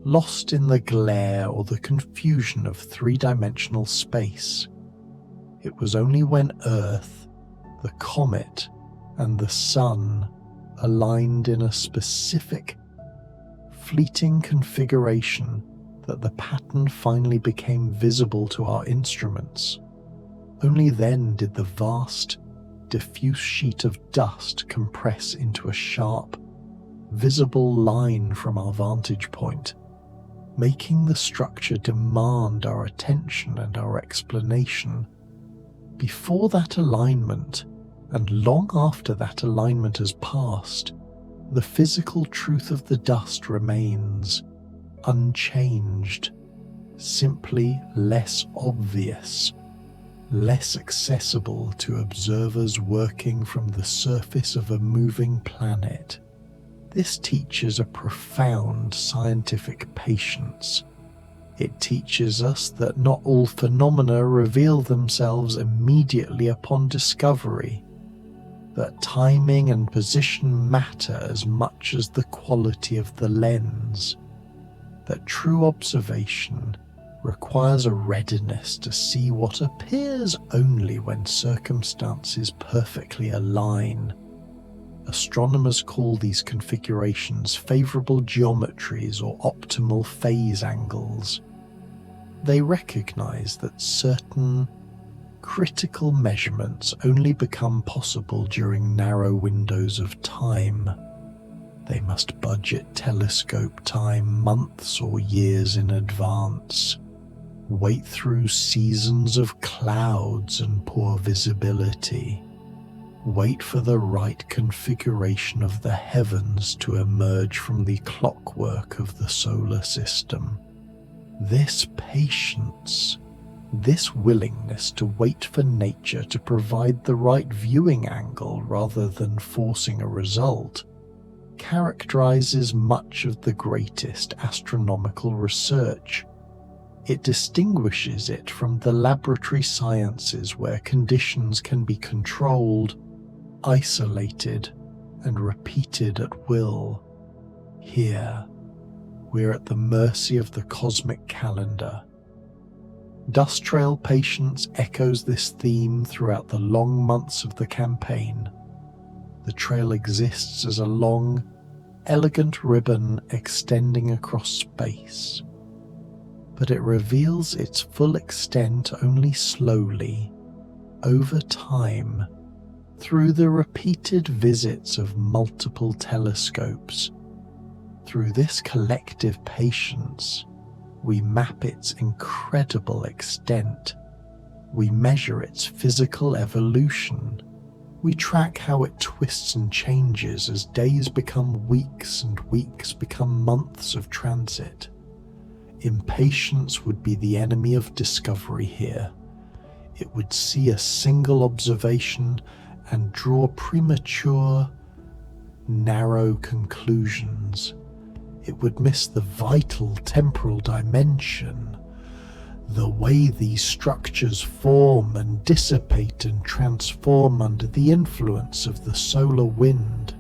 lost in the glare or the confusion of three-dimensional space. It was only when Earth, the comet, and the Sun aligned in a specific, fleeting configuration that the pattern finally became visible to our instruments. Only then did the vast, diffuse sheet of dust compress into a sharp, visible line from our vantage point, making the structure demand our attention and our explanation. Before that alignment, and long after that alignment has passed, the physical truth of the dust remains unchanged, simply less obvious, less accessible to observers working from the surface of a moving planet. This teaches a profound scientific patience. It teaches us that not all phenomena reveal themselves immediately upon discovery, that timing and position matter as much as the quality of the lens, that true observation requires a readiness to see what appears only when circumstances perfectly align. Astronomers call these configurations favorable geometries or optimal phase angles. They recognize that certain critical measurements only become possible during narrow windows of time. They must budget telescope time months or years in advance, wait through seasons of clouds and poor visibility, wait for the right configuration of the heavens to emerge from the clockwork of the solar system. This patience, this willingness to wait for nature to provide the right viewing angle rather than forcing a result, characterizes much of the greatest astronomical research. It distinguishes it from the laboratory sciences where conditions can be controlled, isolated, and repeated at will. Here, we're at the mercy of the cosmic calendar. Dust Trail Patience echoes this theme throughout the long months of the campaign. The trail exists as a long, elegant ribbon extending across space, but it reveals its full extent only slowly, over time, through the repeated visits of multiple telescopes. Through this collective patience, we map its incredible extent. We measure its physical evolution. We track how it twists and changes as days become weeks and weeks become months of transit. Impatience would be the enemy of discovery here. It would see a single observation and draw premature, narrow conclusions. It would miss the vital temporal dimension, the way these structures form and dissipate and transform under the influence of the solar wind.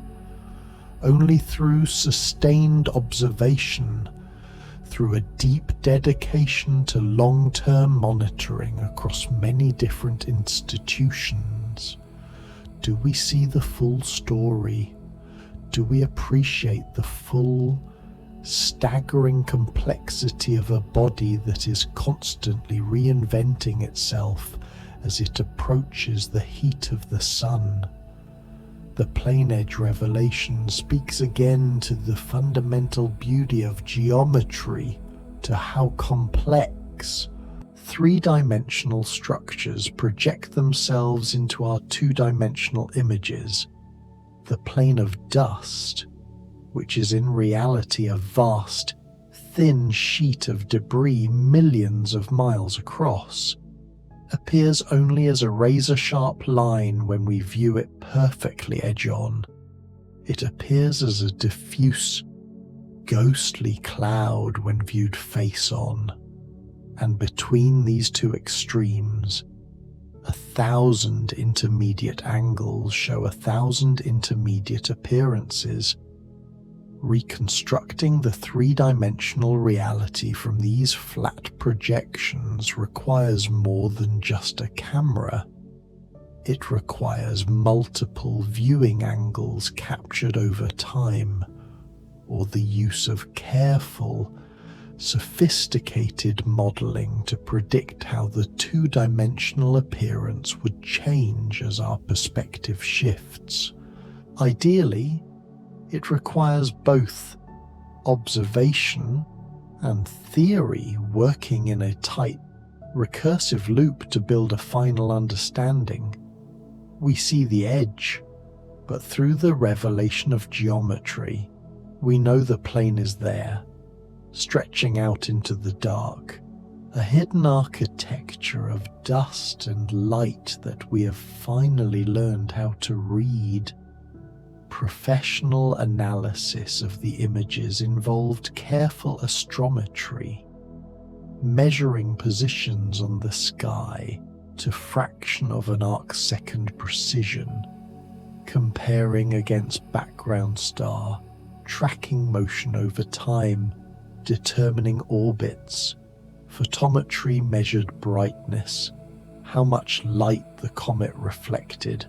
Only through sustained observation, through a deep dedication to long-term monitoring across many different institutions, do we see the full story? Do we appreciate the full, staggering complexity of a body that is constantly reinventing itself as it approaches the heat of the sun? The Plane Edge revelation speaks again to the fundamental beauty of geometry, to how complex three-dimensional structures project themselves into our two-dimensional images. The plane of dust, which is in reality a vast, thin sheet of debris millions of miles across, appears only as a razor-sharp line when we view it perfectly edge-on. It appears as a diffuse, ghostly cloud when viewed face on, and between these two extremes, 1,000 intermediate angles show 1,000 intermediate appearances. Reconstructing the three-dimensional reality from these flat projections requires more than just a camera. It requires multiple viewing angles captured over time, or the use of careful, sophisticated modeling to predict how the two-dimensional appearance would change as our perspective shifts. Ideally, it requires both observation and theory working in a tight, recursive loop to build a final understanding. We see the edge, but through the revelation of geometry, we know the plane is there, stretching out into the dark, a hidden architecture of dust and light that we have finally learned how to read. Professional analysis of the images involved careful astrometry, measuring positions on the sky to fraction of an arc-second precision, comparing against background star, tracking motion over time, determining orbits. Photometry measured brightness, how much light the comet reflected,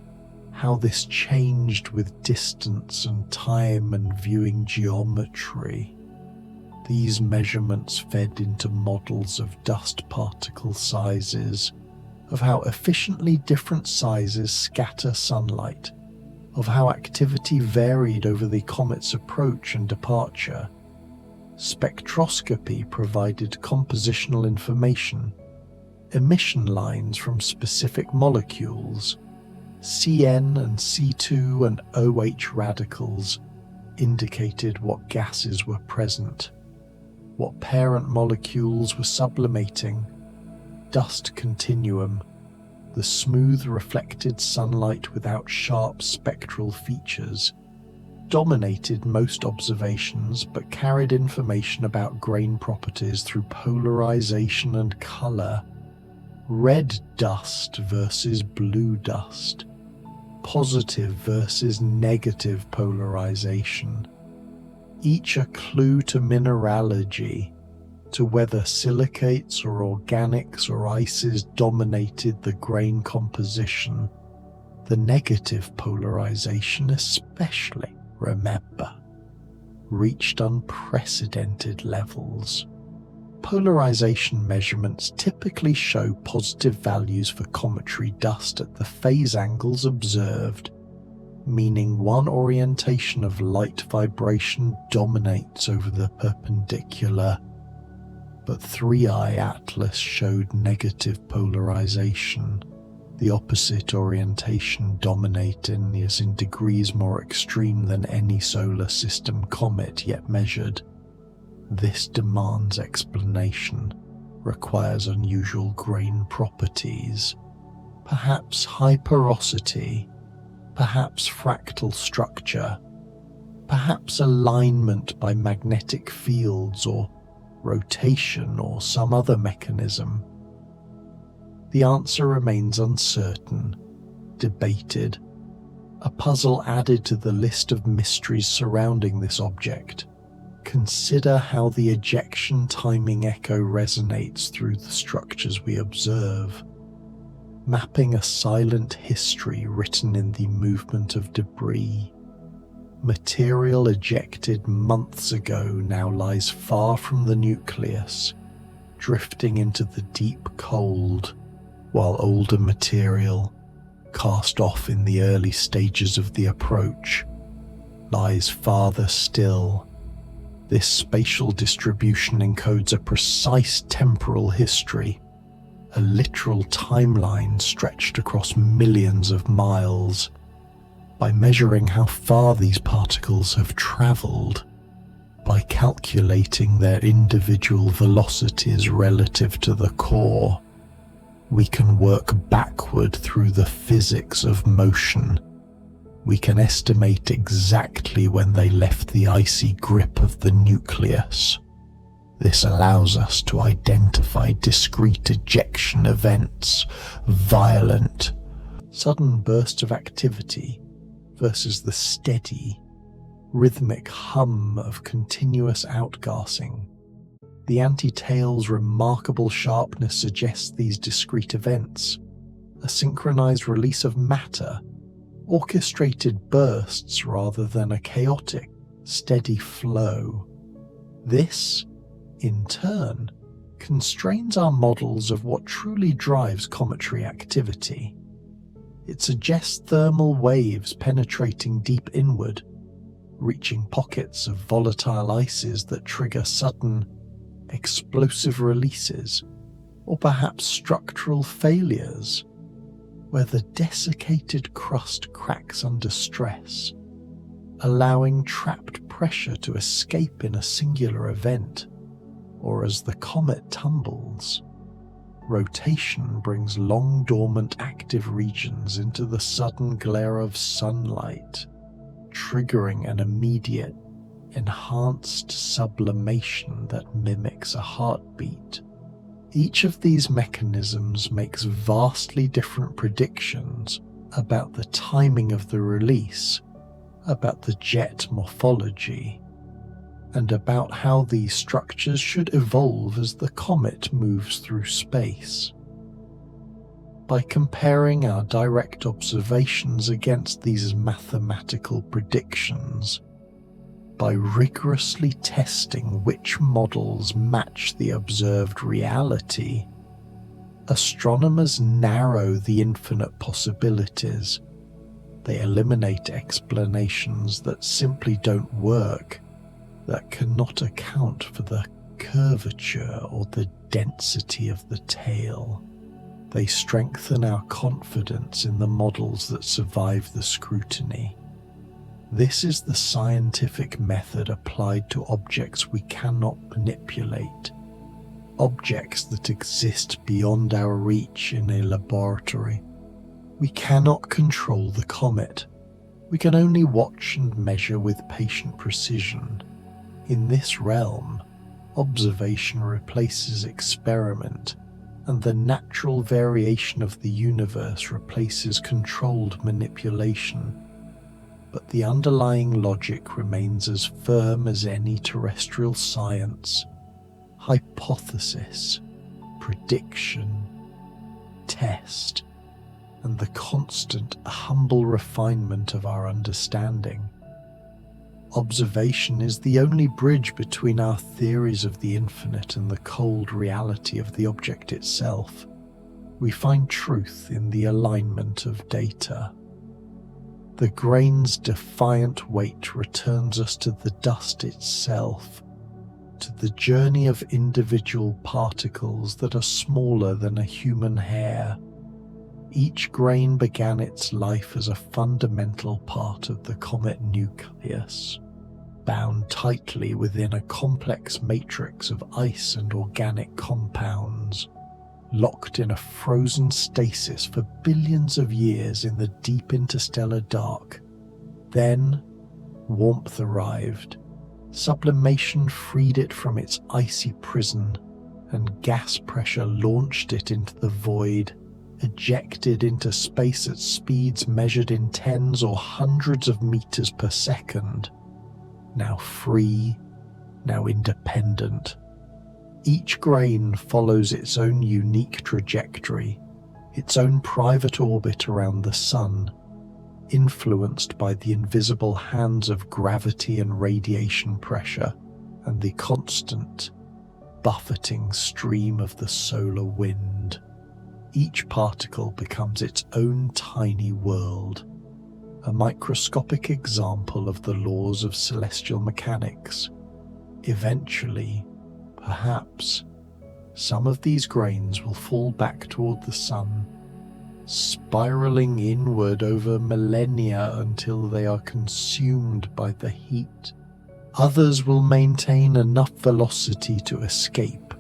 how this changed with distance and time, and viewing geometry. These measurements fed into models of dust particle sizes, of how efficiently different sizes scatter sunlight, of how activity varied over the comet's approach and departure. Spectroscopy provided compositional information, emission lines from specific molecules, CN and C2 and OH radicals indicated what gases were present, what parent molecules were sublimating. Dust continuum, the smooth reflected sunlight without sharp spectral features, dominated most observations but carried information about grain properties through polarization and color. Red dust versus blue dust, positive versus negative polarization, each a clue to mineralogy, to whether silicates or organics or ices dominated the grain composition. The negative polarization especially, remember, reached unprecedented levels. Polarization measurements typically show positive values for cometary dust at the phase angles observed, meaning one orientation of light vibration dominates over the perpendicular. But 3i Atlas showed negative polarization, the opposite orientation dominating is in degrees more extreme than any solar system comet yet measured. This demands explanation, requires unusual grain properties, perhaps high porosity, perhaps fractal structure, perhaps alignment by magnetic fields or rotation or some other mechanism. The answer remains uncertain, debated, a puzzle added to the list of mysteries surrounding this object. Consider how the ejection timing echo resonates through the structures we observe, mapping a silent history written in the movement of debris. Material ejected months ago now lies far from the nucleus, drifting into the deep cold, while older material, cast off in the early stages of the approach, lies farther still. This spatial distribution encodes a precise temporal history, a literal timeline stretched across millions of miles. By measuring how far these particles have traveled, by calculating their individual velocities relative to the core, we can work backward through the physics of motion, We can estimate exactly when they left the icy grip of the nucleus. This allows us to identify discrete ejection events, violent, sudden bursts of activity versus the steady, rhythmic hum of continuous outgassing. The antitail's remarkable sharpness suggests these discrete events, a synchronized release of matter, orchestrated bursts rather than a chaotic, steady flow. This, in turn, constrains our models of what truly drives cometary activity. It suggests thermal waves penetrating deep inward, reaching pockets of volatile ices that trigger sudden, explosive releases, or perhaps structural failures, where the desiccated crust cracks under stress, allowing trapped pressure to escape in a singular event, or as the comet tumbles. Rotation brings long dormant active regions into the sudden glare of sunlight, triggering an immediate, enhanced sublimation that mimics a heartbeat. Each of these mechanisms makes vastly different predictions about the timing of the release, about the jet morphology, and about how these structures should evolve as the comet moves through space. By comparing our direct observations against these mathematical predictions, by rigorously testing which models match the observed reality, astronomers narrow the infinite possibilities. They eliminate explanations that simply don't work, that cannot account for the curvature or the density of the tail. They strengthen our confidence in the models that survive the scrutiny. This is the scientific method applied to objects we cannot manipulate, objects that exist beyond our reach in a laboratory. We cannot control the comet. We can only watch and measure with patient precision. In this realm, observation replaces experiment, and the natural variation of the universe replaces controlled manipulation. But the underlying logic remains as firm as any terrestrial science: hypothesis, prediction, test, and the constant, humble refinement of our understanding. Observation is the only bridge between our theories of the infinite and the cold reality of the object itself. We find truth in the alignment of data. The grain's defiant weight returns us to the dust itself, to the journey of individual particles that are smaller than a human hair. Each grain began its life as a fundamental part of the comet nucleus, bound tightly within a complex matrix of ice and organic compounds, locked in a frozen stasis for billions of years in the deep interstellar dark. Then, warmth arrived. Sublimation freed it from its icy prison, and gas pressure launched it into the void, ejected into space at speeds measured in tens or hundreds of meters per second. Now free, now independent. Each grain follows its own unique trajectory, its own private orbit around the sun, influenced by the invisible hands of gravity and radiation pressure and the constant, buffeting stream of the solar wind. Each particle becomes its own tiny world, a microscopic example of the laws of celestial mechanics. Eventually, perhaps, some of these grains will fall back toward the sun, spiraling inward over millennia until they are consumed by the heat. Others will maintain enough velocity to escape,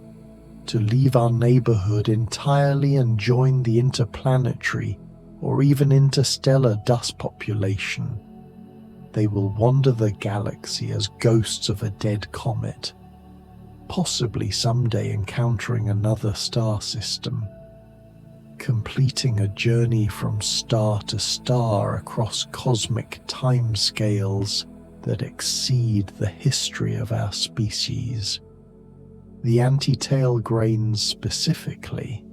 to leave our neighborhood entirely and join the interplanetary or even interstellar dust population. They will wander the galaxy as ghosts of a dead comet, possibly someday encountering another star system, completing a journey from star to star across cosmic timescales that exceed the history of our species. The anti-tail grains specifically,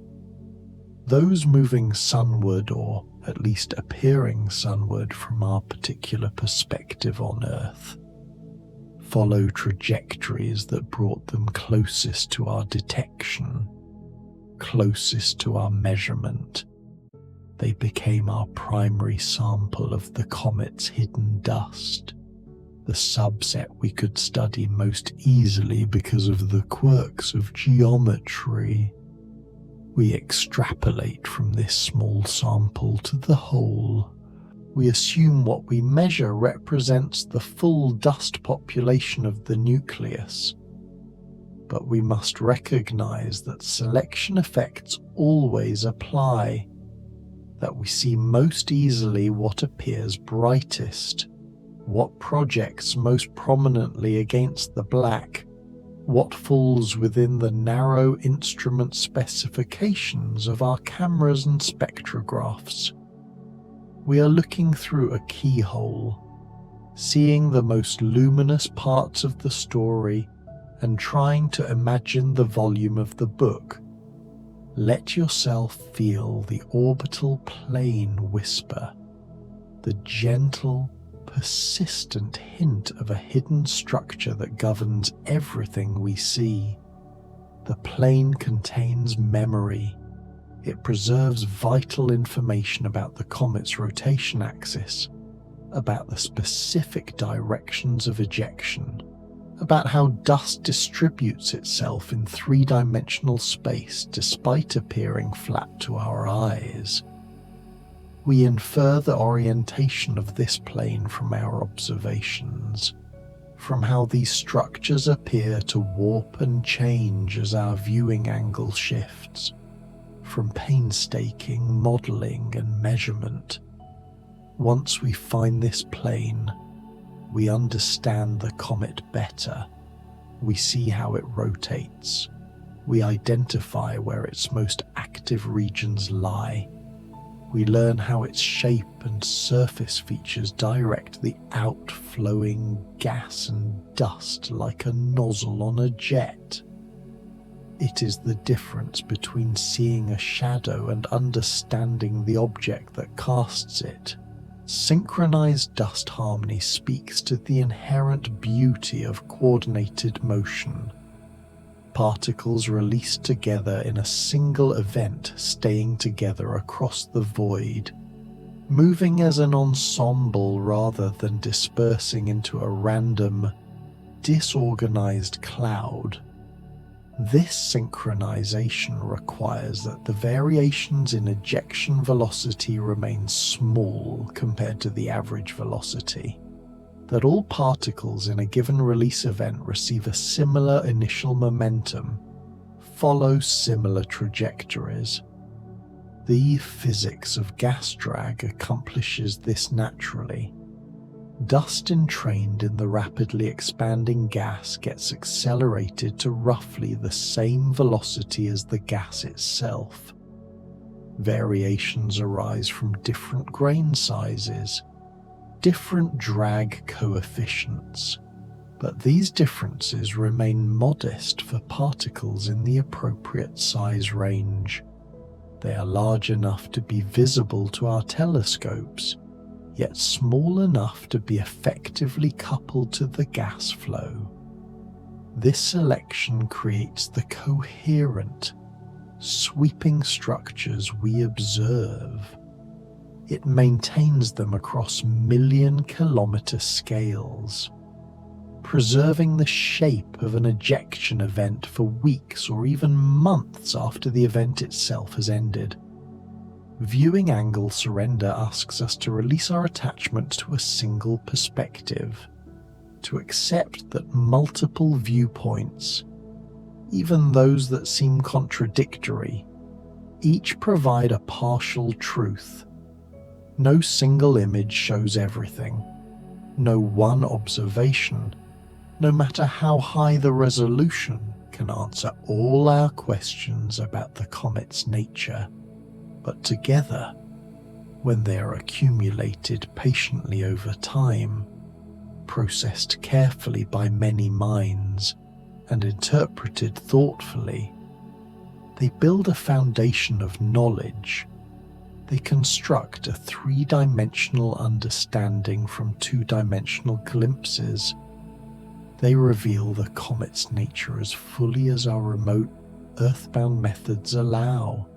those moving sunward or at least appearing sunward from our particular perspective on Earth, follow trajectories that brought them closest to our detection, closest to our measurement. They became our primary sample of the comet's hidden dust, the subset we could study most easily because of the quirks of geometry. We extrapolate from this small sample to the whole. We assume what we measure represents the full dust population of the nucleus. But we must recognize that selection effects always apply, that we see most easily what appears brightest, what projects most prominently against the black, what falls within the narrow instrument specifications of our cameras and spectrographs. We are looking through a keyhole, seeing the most luminous parts of the story and trying to imagine the volume of the book. Let yourself feel the orbital plane whisper, the gentle, persistent hint of a hidden structure that governs everything we see. The plane contains memory. It preserves vital information about the comet's rotation axis, about the specific directions of ejection, about how dust distributes itself in three-dimensional space despite appearing flat to our eyes. We infer the orientation of this plane from our observations, from how these structures appear to warp and change as our viewing angle shifts, from painstaking modeling and measurement. Once we find this plane, we understand the comet better. We see how it rotates. We identify where its most active regions lie. We learn how its shape and surface features direct the outflowing gas and dust like a nozzle on a jet. It is the difference between seeing a shadow and understanding the object that casts it. Synchronized dust harmony speaks to the inherent beauty of coordinated motion. Particles released together in a single event, staying together across the void, moving as an ensemble rather than dispersing into a random, disorganized cloud. This synchronization requires that the variations in ejection velocity remain small compared to the average velocity, that all particles in a given release event receive a similar initial momentum, follow similar trajectories. The physics of gas drag accomplishes this naturally. Dust entrained in the rapidly expanding gas gets accelerated to roughly the same velocity as the gas itself. Variations arise from different grain sizes, different drag coefficients, but these differences remain modest for particles in the appropriate size range. They are large enough to be visible to our telescopes, yet small enough to be effectively coupled to the gas flow. This selection creates the coherent, sweeping structures we observe. It maintains them across million-kilometer scales, preserving the shape of an ejection event for weeks or even months after the event itself has ended. Viewing angle surrender asks us to release our attachment to a single perspective, to accept that multiple viewpoints, even those that seem contradictory, each provide a partial truth, No single image shows everything. No one observation, no matter how high the resolution, can answer all our questions about the comet's nature. But together, when they are accumulated patiently over time, processed carefully by many minds, and interpreted thoughtfully, they build a foundation of knowledge. They construct a three-dimensional understanding from two-dimensional glimpses. They reveal the comet's nature as fully as our remote, earthbound methods allow.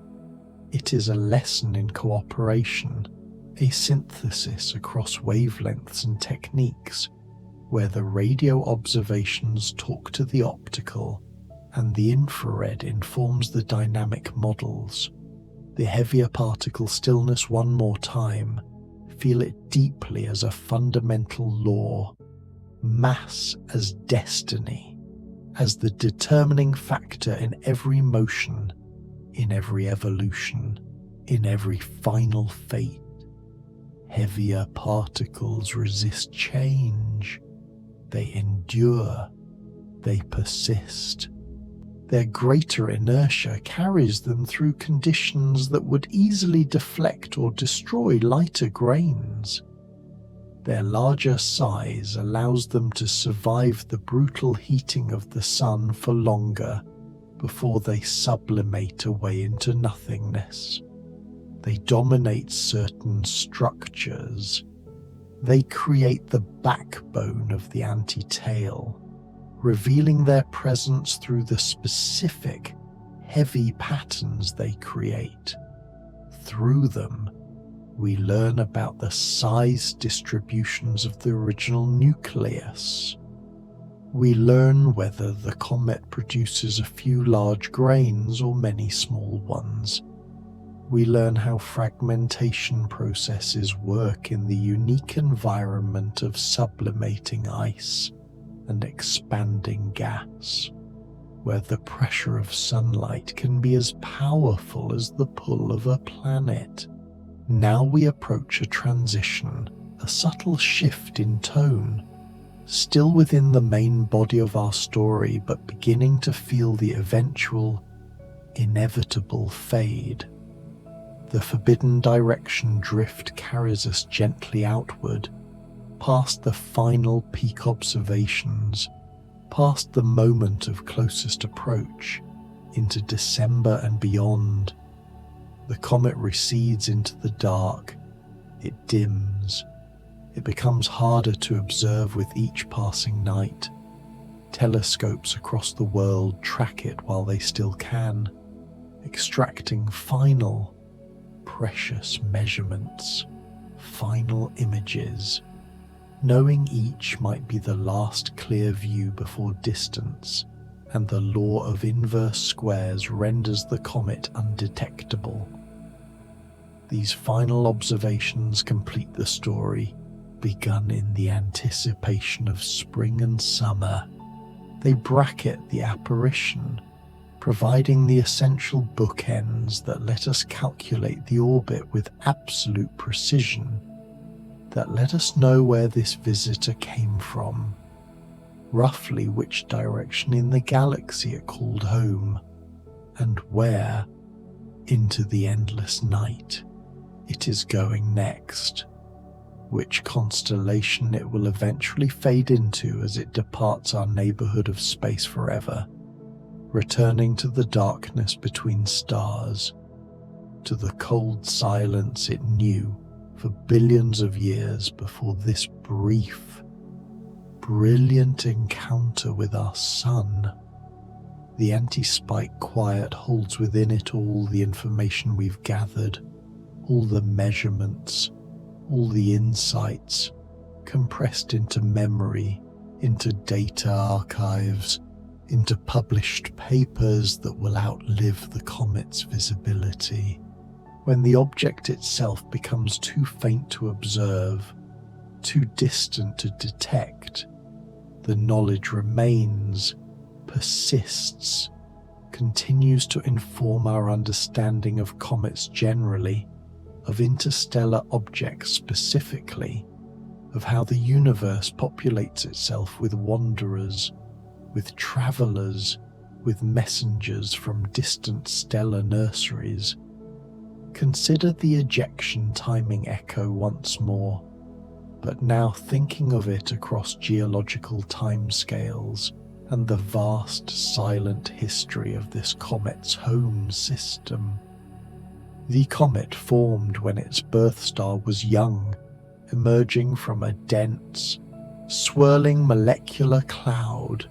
It is a lesson in cooperation, a synthesis across wavelengths and techniques, where the radio observations talk to the optical, and the infrared informs the dynamic models. The heavier particle stillness one more time, feel it deeply as a fundamental law, mass as destiny, as the determining factor in every motion, in every evolution, in every final fate. Heavier particles resist change. They endure. They persist. Their greater inertia carries them through conditions that would easily deflect or destroy lighter grains. Their larger size allows them to survive the brutal heating of the sun for longer before they sublimate away into nothingness. They dominate certain structures. They create the backbone of the anti-tail, revealing their presence through the specific, heavy patterns they create. Through them, we learn about the size distributions of the original nucleus. We learn whether the comet produces a few large grains or many small ones. We learn how fragmentation processes work in the unique environment of sublimating ice and expanding gas, where the pressure of sunlight can be as powerful as the pull of a planet. Now we approach a transition, a subtle shift in tone, still within the main body of our story, but beginning to feel the eventual, inevitable fade. The forbidden direction drift carries us gently outward, past the final peak observations, past the moment of closest approach, into December and beyond. The comet recedes into the dark. It dims. It becomes harder to observe with each passing night. Telescopes across the world track it while they still can, extracting final, precious measurements, final images, knowing each might be the last clear view before distance, and the law of inverse squares renders the comet undetectable. These final observations complete the story, begun in the anticipation of spring and summer. They bracket the apparition, providing the essential bookends that let us calculate the orbit with absolute precision, that let us know where this visitor came from, roughly which direction in the galaxy it called home, and where, into the endless night, it is going next, which constellation it will eventually fade into as it departs our neighborhood of space forever, returning to the darkness between stars, to the cold silence it knew for billions of years before this brief, brilliant encounter with our sun. The anti-spike quiet holds within it all the information we've gathered, all the measurements, all the insights, compressed into memory, into data archives, into published papers that will outlive the comet's visibility. When the object itself becomes too faint to observe, too distant to detect, the knowledge remains, persists, continues to inform our understanding of comets generally, of interstellar objects specifically, of how the universe populates itself with wanderers, with travelers, with messengers from distant stellar nurseries. Consider the ejection timing echo once more, but now thinking of it across geological timescales and the vast silent history of this comet's home system. The comet formed when its birth star was young, emerging from a dense, swirling molecular cloud,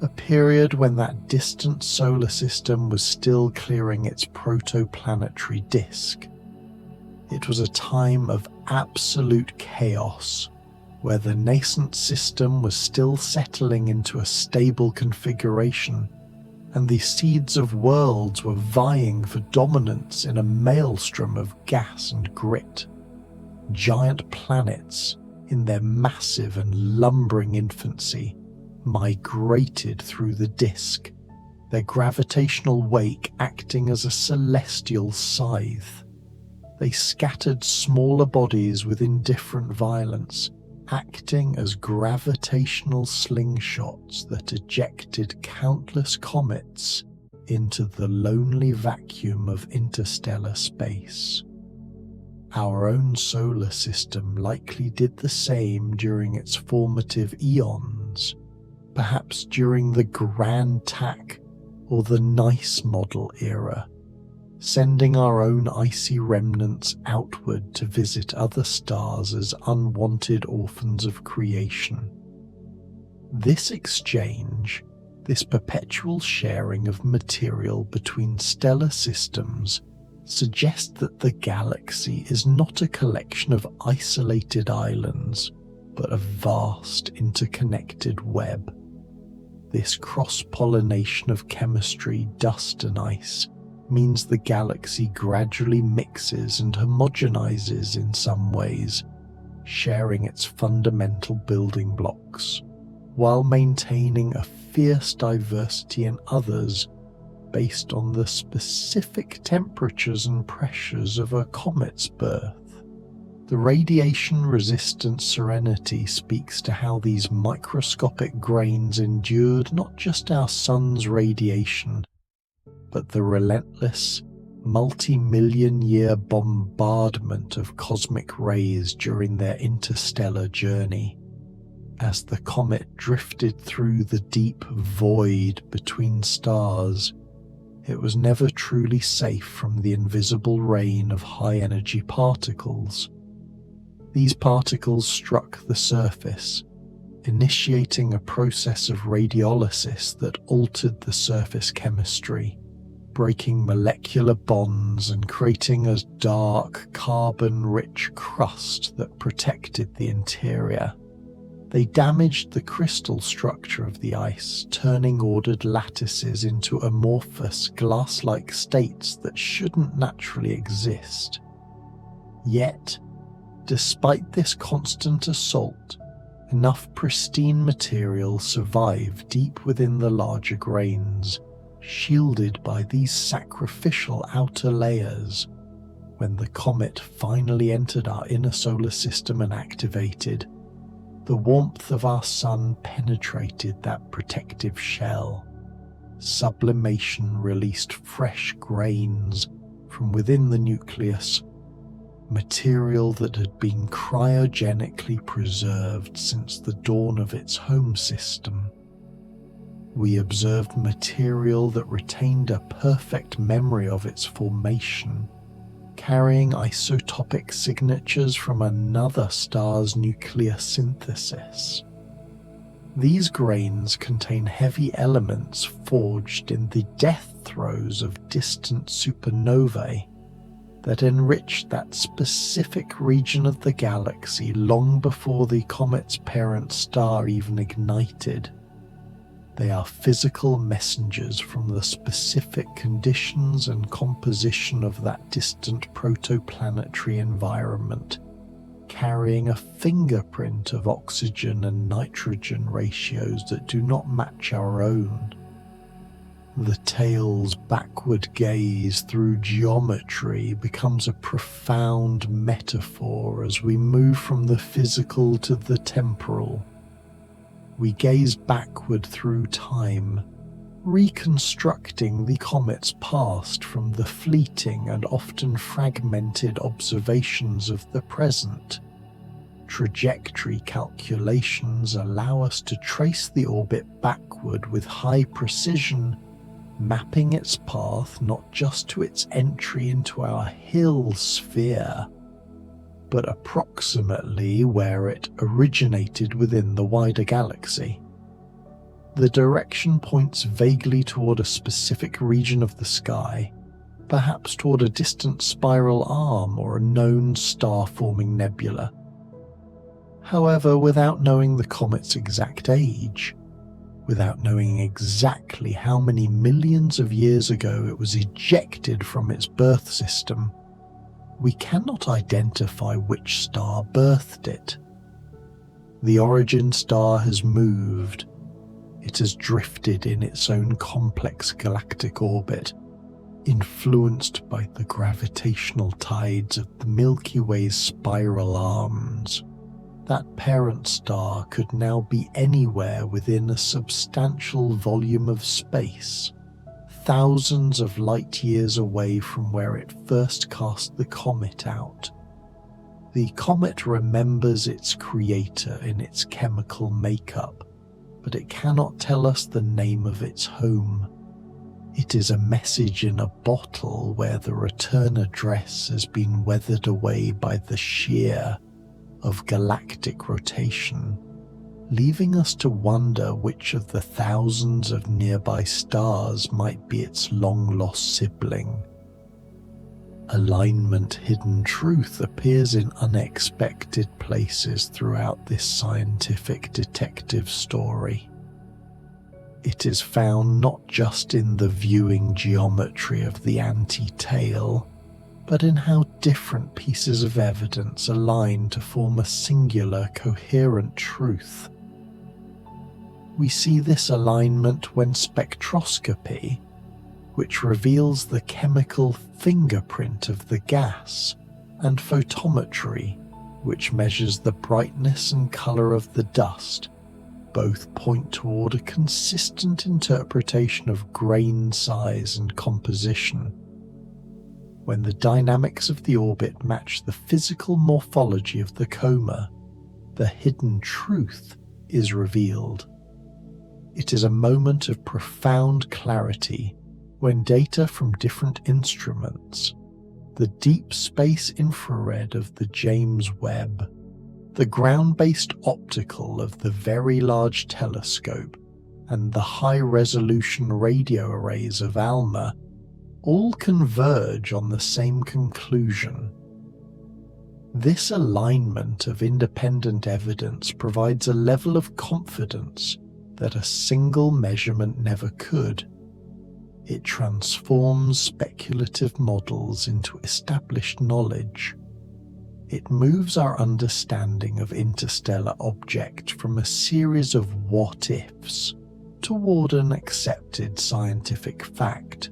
a period when that distant solar system was still clearing its protoplanetary disk. It was a time of absolute chaos, where the nascent system was still settling into a stable configuration, and the seeds of worlds were vying for dominance in a maelstrom of gas and grit. Giant planets, in their massive and lumbering infancy, migrated through the disk, their gravitational wake acting as a celestial scythe. They scattered smaller bodies with indifferent violence, acting as gravitational slingshots that ejected countless comets into the lonely vacuum of interstellar space. Our own solar system likely did the same during its formative eons, perhaps during the Grand Tack or the Nice Model era, sending our own icy remnants outward to visit other stars as unwanted orphans of creation. This exchange, this perpetual sharing of material between stellar systems, suggests that the galaxy is not a collection of isolated islands, but a vast interconnected web. This cross-pollination of chemistry, dust and ice means the galaxy gradually mixes and homogenizes in some ways, sharing its fundamental building blocks, while maintaining a fierce diversity in others based on the specific temperatures and pressures of a comet's birth. The radiation-resistant serenity speaks to how these microscopic grains endured not just our sun's radiation, but the relentless, multi-million-year bombardment of cosmic rays during their interstellar journey. As the comet drifted through the deep void between stars, it was never truly safe from the invisible rain of high-energy particles. These particles struck the surface, initiating a process of radiolysis that altered the surface chemistry, breaking molecular bonds and creating a dark, carbon-rich crust that protected the interior. They damaged the crystal structure of the ice, turning ordered lattices into amorphous, glass-like states that shouldn't naturally exist. Yet, despite this constant assault, enough pristine material survived deep within the larger grains, shielded by these sacrificial outer layers. When the comet finally entered our inner solar system and activated, the warmth of our sun penetrated that protective shell. Sublimation released fresh grains from within the nucleus, material that had been cryogenically preserved since the dawn of its home system. We observed material that retained a perfect memory of its formation, carrying isotopic signatures from another star's nuclear synthesis. These grains contain heavy elements forged in the death throes of distant supernovae that enriched that specific region of the galaxy long before the comet's parent star even ignited. They are physical messengers from the specific conditions and composition of that distant protoplanetary environment, carrying a fingerprint of oxygen and nitrogen ratios that do not match our own. The tail's backward gaze through geometry becomes a profound metaphor as we move from the physical to the temporal. We gaze backward through time, reconstructing the comet's past from the fleeting and often fragmented observations of the present. Trajectory calculations allow us to trace the orbit backward with high precision, mapping its path not just to its entry into our Hill sphere, but approximately where it originated within the wider galaxy. The direction points vaguely toward a specific region of the sky, perhaps toward a distant spiral arm or a known star-forming nebula. However, without knowing the comet's exact age, without knowing exactly how many millions of years ago it was ejected from its birth system, we cannot identify which star birthed it. The origin star has moved. It has drifted in its own complex galactic orbit, influenced by the gravitational tides of the Milky Way's spiral arms. That parent star could now be anywhere within a substantial volume of space, thousands of light years away from where it first cast the comet out. The comet remembers its creator in its chemical makeup, but it cannot tell us the name of its home. It is a message in a bottle where the return address has been weathered away by the shear of galactic rotation, leaving us to wonder which of the thousands of nearby stars might be its long-lost sibling. Alignment hidden truth appears in unexpected places throughout this scientific detective story. It is found not just in the viewing geometry of the anti-tail, but in how different pieces of evidence align to form a singular, coherent truth. We see this alignment when spectroscopy, which reveals the chemical fingerprint of the gas, and photometry, which measures the brightness and color of the dust, both point toward a consistent interpretation of grain size and composition. When the dynamics of the orbit match the physical morphology of the coma, the hidden truth is revealed. It is a moment of profound clarity when data from different instruments, the deep space infrared of the James Webb, the ground-based optical of the Very Large Telescope, and the high-resolution radio arrays of ALMA all converge on the same conclusion. This alignment of independent evidence provides a level of confidence that a single measurement never could. It transforms speculative models into established knowledge. It moves our understanding of interstellar objects from a series of what-ifs toward an accepted scientific fact,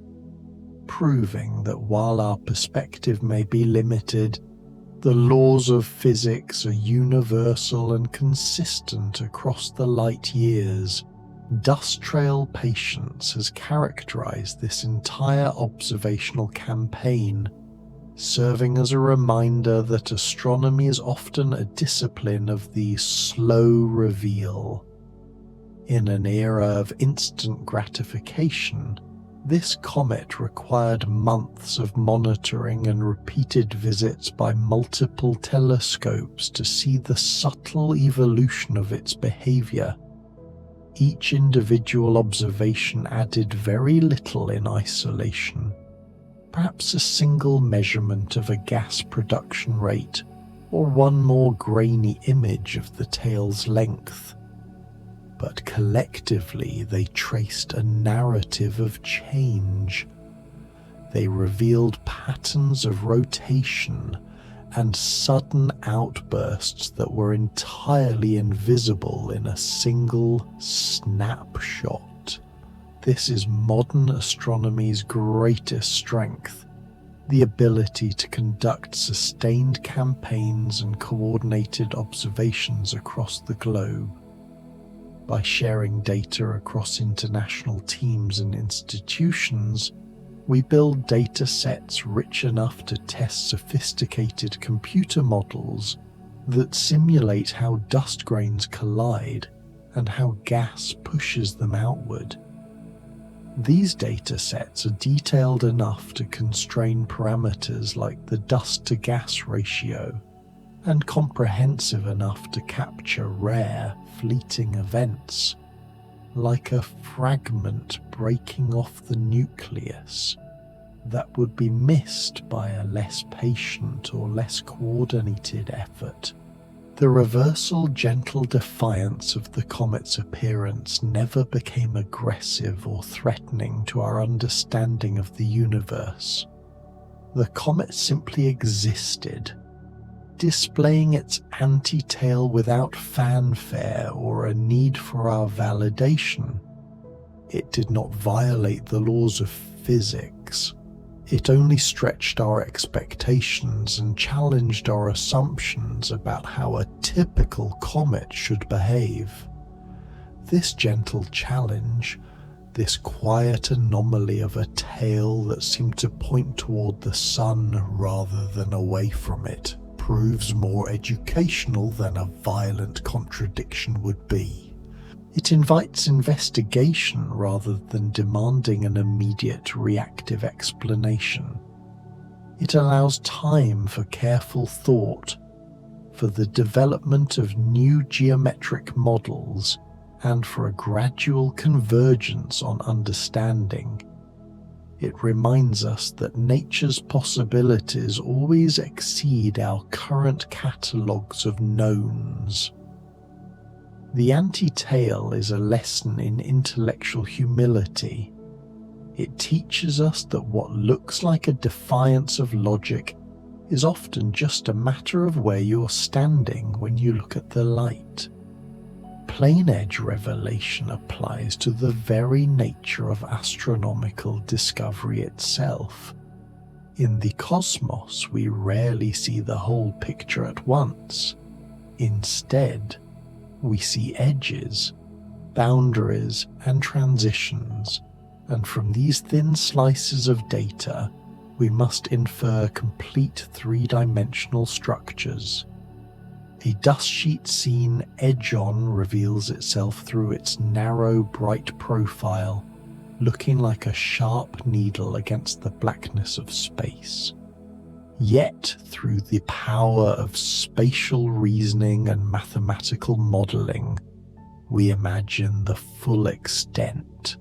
proving that while our perspective may be limited, the laws of physics are universal and consistent across the light years. Dust trail patience has characterized this entire observational campaign, serving as a reminder that astronomy is often a discipline of the slow reveal. In an era of instant gratification, this comet required months of monitoring and repeated visits by multiple telescopes to see the subtle evolution of its behavior. Each individual observation added very little in isolation, perhaps a single measurement of a gas production rate or one more grainy image of the tail's length. But collectively they traced a narrative of change. They revealed patterns of rotation and sudden outbursts that were entirely invisible in a single snapshot. This is modern astronomy's greatest strength, the ability to conduct sustained campaigns and coordinated observations across the globe. By sharing data across international teams and institutions, we build data sets rich enough to test sophisticated computer models that simulate how dust grains collide and how gas pushes them outward. These data sets are detailed enough to constrain parameters like the dust-to-gas ratio, and comprehensive enough to capture rare, fleeting events, like a fragment breaking off the nucleus that would be missed by a less patient or less coordinated effort. The reversal gentle defiance of the comet's appearance never became aggressive or threatening to our understanding of the universe. The comet simply existed, displaying its anti-tail without fanfare or a need for our validation. It did not violate the laws of physics. It only stretched our expectations and challenged our assumptions about how a typical comet should behave. This gentle challenge, this quiet anomaly of a tail that seemed to point toward the sun rather than away from it, proves more educational than a violent contradiction would be. It invites investigation rather than demanding an immediate reactive explanation. It allows time for careful thought, for the development of new geometric models, and for a gradual convergence on understanding. It reminds us that nature's possibilities always exceed our current catalogues of knowns. The anti-tail is a lesson in intellectual humility. It teaches us that what looks like a defiance of logic is often just a matter of where you're standing when you look at the light. Plain edge revelation applies to the very nature of astronomical discovery itself. In the cosmos, we rarely see the whole picture at once. Instead, we see edges, boundaries, and transitions, and from these thin slices of data, we must infer complete three-dimensional structures. A dust sheet seen edge-on reveals itself through its narrow, bright profile, looking like a sharp needle against the blackness of space. Yet, through the power of spatial reasoning and mathematical modeling, we imagine the full extent,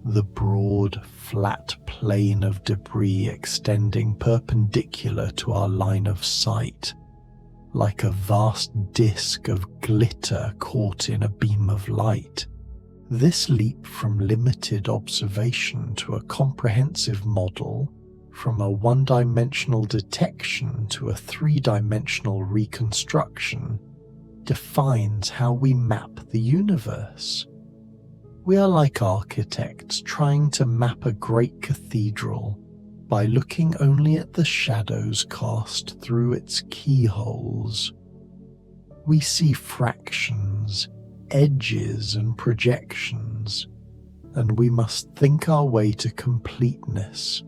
the broad, flat plane of debris extending perpendicular to our line of sight, like a vast disk of glitter caught in a beam of light. This leap from limited observation to a comprehensive model, from a one-dimensional detection to a three-dimensional reconstruction, defines how we map the universe. We are like architects trying to map a great cathedral by looking only at the shadows cast through its keyholes. We see fractions, edges, and projections, and we must think our way to completeness,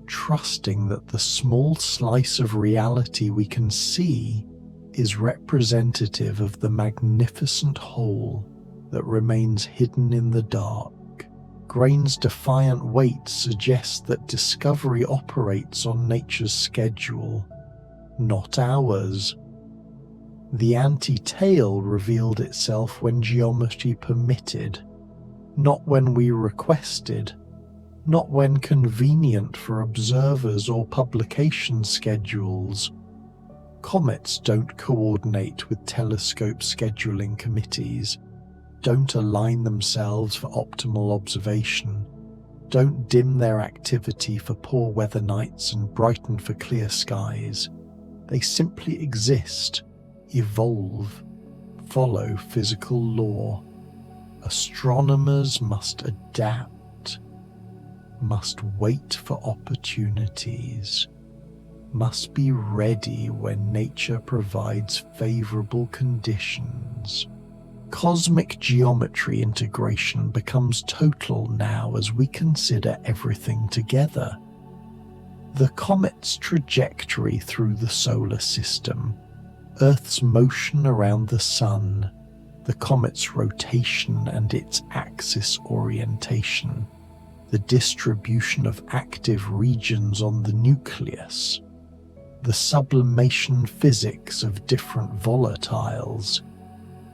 trusting that the small slice of reality we can see is representative of the magnificent whole that remains hidden in the dark. Grain's defiant weight suggests that discovery operates on nature's schedule, not ours. The anti-tail revealed itself when geometry permitted, not when we requested, not when convenient for observers or publication schedules. Comets don't coordinate with telescope scheduling committees, don't align themselves for optimal observation, don't dim their activity for poor weather nights and brighten for clear skies. They simply exist, evolve, follow physical law. Astronomers must adapt, must wait for opportunities, must be ready when nature provides favorable conditions. Cosmic geometry integration becomes total now as we consider everything together. The comet's trajectory through the solar system, Earth's motion around the sun, the comet's rotation and its axis orientation, the distribution of active regions on the nucleus, the sublimation physics of different volatiles,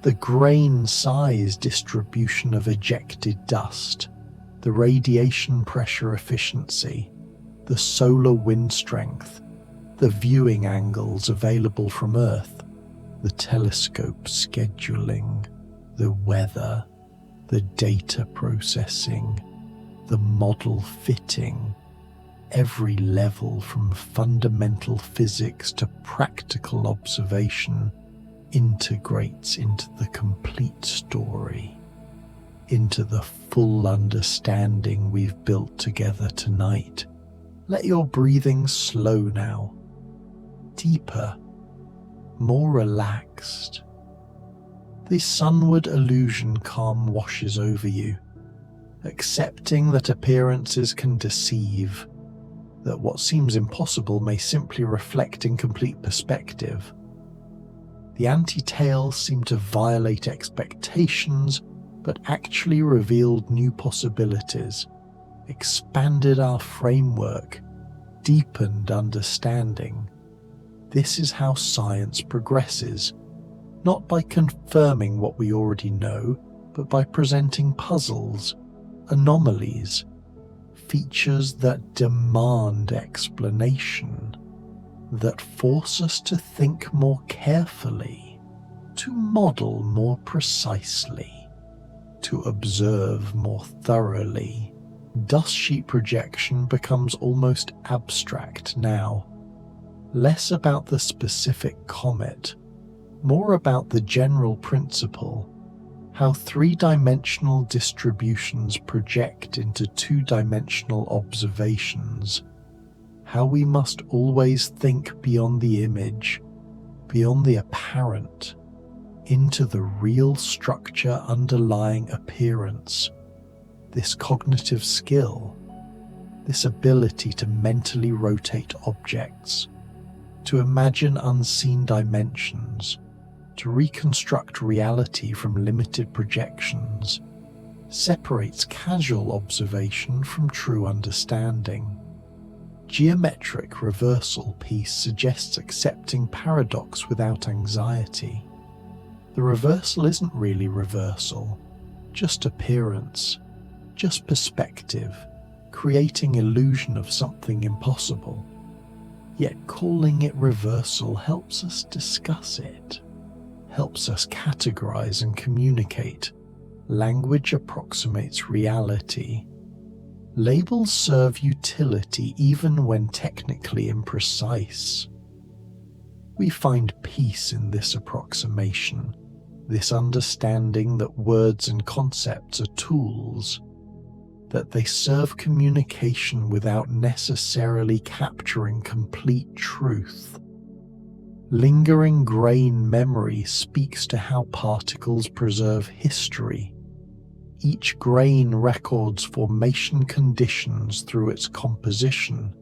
the grain size distribution of ejected dust, the radiation pressure efficiency, the solar wind strength, the viewing angles available from Earth, the telescope scheduling, the weather, the data processing, the model fitting. Every level from fundamental physics to practical observation integrates into the complete story, into the full understanding we've built together tonight. Let your breathing slow now, deeper, more relaxed. The sunward illusion calm washes over you, accepting that appearances can deceive, that what seems impossible may simply reflect incomplete perspective. The anti-tales seem to violate expectations, but actually revealed new possibilities, expanded our framework, deepened understanding. This is how science progresses, not by confirming what we already know, but by presenting puzzles, anomalies, features that demand explanation, that force us to think more carefully, to model more precisely, to observe more thoroughly. Dust sheet projection becomes almost abstract now, less about the specific comet, more about the general principle, how three-dimensional distributions project into two-dimensional observations, how we must always think beyond the image, beyond the apparent, into the real structure underlying appearance. This cognitive skill, this ability to mentally rotate objects, to imagine unseen dimensions, to reconstruct reality from limited projections, separates casual observation from true understanding. Geometric reversal piece suggests accepting paradox without anxiety. The reversal isn't really reversal, just appearance, just perspective, creating illusion of something impossible. Yet calling it reversal helps us discuss it, helps us categorize and communicate. Language approximates reality. Labels serve utility even when technically imprecise. We find peace in this approximation, this understanding that words and concepts are tools, that they serve communication without necessarily capturing complete truth. Lingering grain memory speaks to how particles preserve history. Each grain records formation conditions through its composition,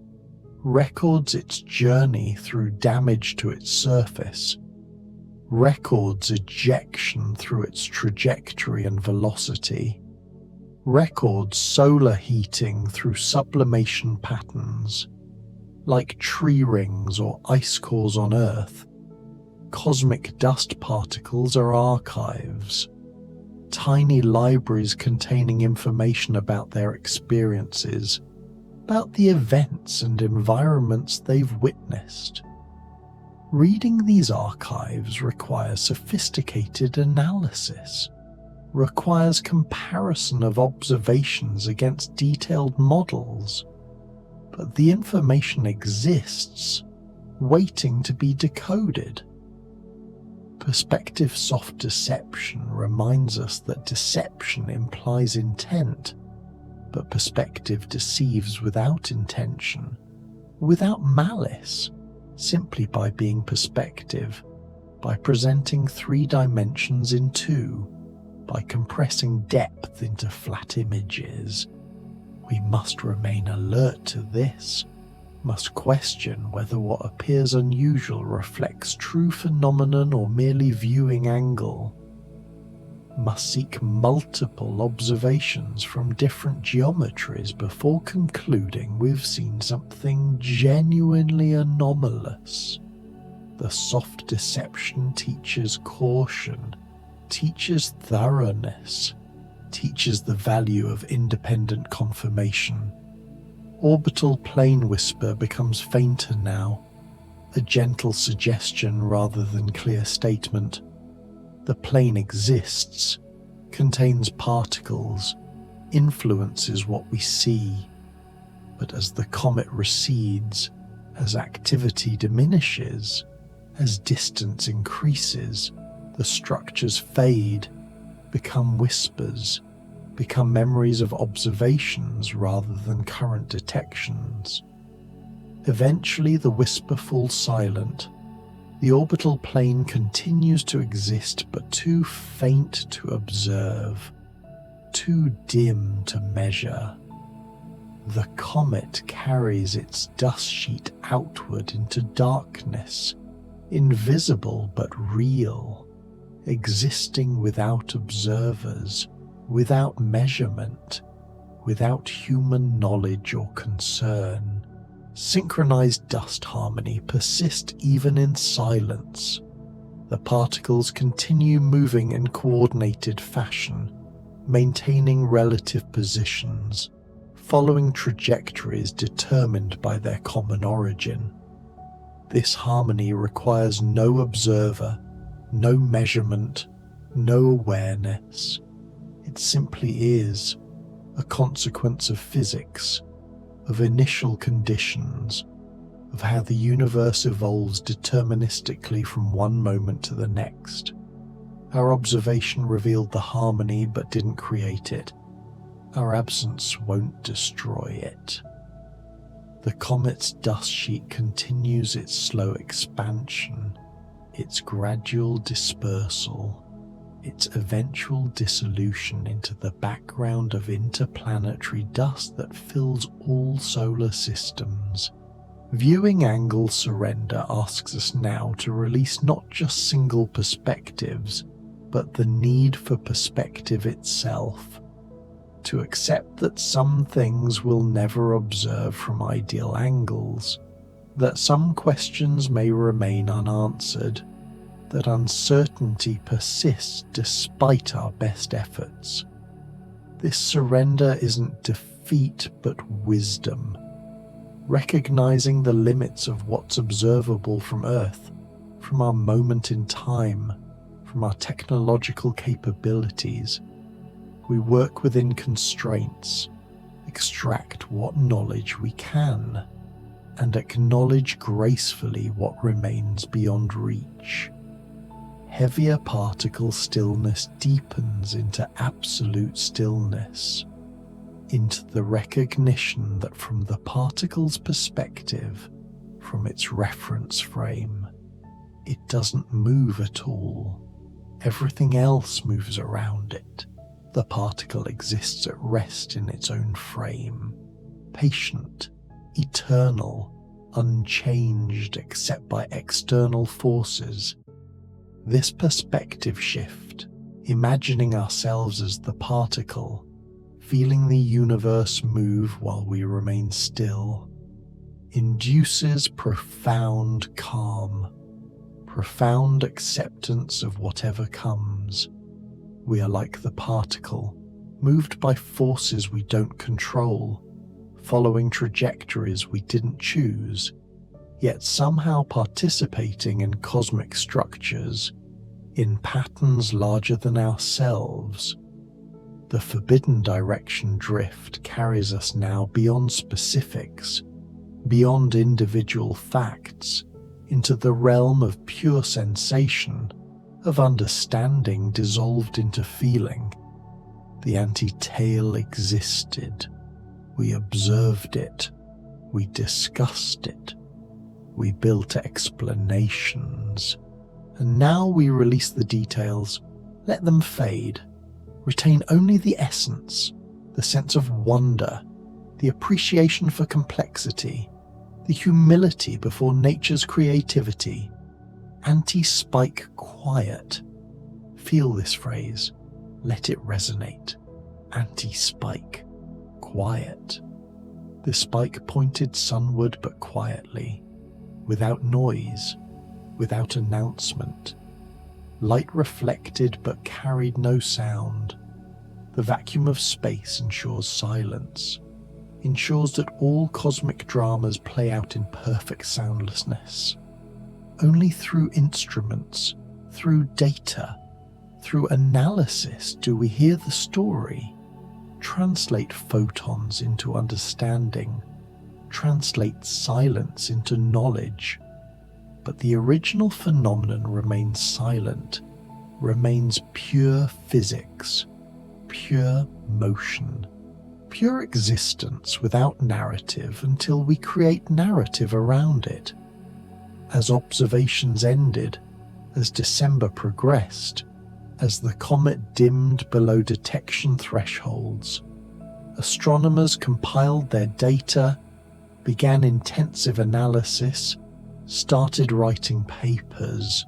records its journey through damage to its surface, records ejection through its trajectory and velocity, records solar heating through sublimation patterns. Like tree rings or ice cores on Earth, cosmic dust particles are archives, tiny libraries containing information about their experiences, about the events and environments they've witnessed. Reading these archives requires sophisticated analysis, requires comparison of observations against detailed models. But the information exists, waiting to be decoded. Perspective soft deception reminds us that deception implies intent, but perspective deceives without intention, without malice, simply by being perspective, by presenting 3 dimensions in 2, by compressing depth into flat images. We must remain alert to this, must question whether what appears unusual reflects true phenomenon or merely viewing angle, must seek multiple observations from different geometries before concluding we've seen something genuinely anomalous. The soft deception teaches caution, teaches thoroughness, teaches the value of independent confirmation. Orbital plane whisper becomes fainter now, a gentle suggestion rather than clear statement. The plane exists, contains particles, influences what we see, but as the comet recedes, as activity diminishes, as distance increases, the structures fade, become whispers, become memories of observations rather than current detections. Eventually the whisper falls silent. The orbital plane continues to exist, but too faint to observe, too dim to measure. The comet carries its dust sheet outward into darkness, invisible but real, existing without observers, without measurement, without human knowledge or concern. Synchronized dust harmony persists even in silence. The particles continue moving in coordinated fashion, maintaining relative positions, following trajectories determined by their common origin. This harmony requires no observer, no measurement, no awareness. It simply is, a consequence of physics, of initial conditions, of how the universe evolves deterministically from one moment to the next. Our observation revealed the harmony but didn't create it. Our absence won't destroy it. The comet's dust sheet continues its slow expansion, its gradual dispersal, its eventual dissolution into the background of interplanetary dust that fills all solar systems. Viewing angle surrender asks us now to release not just single perspectives, but the need for perspective itself, to accept that some things we'll never observe from ideal angles, that some questions may remain unanswered, that uncertainty persists despite our best efforts. This surrender isn't defeat but wisdom, recognizing the limits of what's observable from Earth, from our moment in time, from our technological capabilities. We work within constraints, extract what knowledge we can, and acknowledge gracefully what remains beyond reach. Heavier particle stillness deepens into absolute stillness, into the recognition that from the particle's perspective, from its reference frame, it doesn't move at all. Everything else moves around it. The particle exists at rest in its own frame, patient, eternal, unchanged except by external forces. This perspective shift, imagining ourselves as the particle, feeling the universe move while we remain still, induces profound calm, profound acceptance of whatever comes. We are like the particle, moved by forces we don't control, following trajectories we didn't choose, yet somehow participating in cosmic structures, in patterns larger than ourselves. The forbidden direction drift carries us now beyond specifics, beyond individual facts, into the realm of pure sensation, of understanding dissolved into feeling. The anti-tail existed. We observed it. We discussed it. We built explanations. And now we release the details, let them fade, retain only the essence, the sense of wonder, the appreciation for complexity, the humility before nature's creativity. Anti-spike quiet. Feel this phrase. Let it resonate. Anti-spike quiet. The spike pointed sunward but quietly, without noise, without announcement. Light reflected but carried no sound. The vacuum of space ensures silence, ensures that all cosmic dramas play out in perfect soundlessness. Only through instruments, through data, through analysis do we hear the story, translate photons into understanding, translate silence into knowledge. But the original phenomenon remains silent, remains pure physics, pure motion, pure existence without narrative until we create narrative around it. As observations ended, as December progressed, as the comet dimmed below detection thresholds, astronomers compiled their data, began intensive analysis, started writing papers.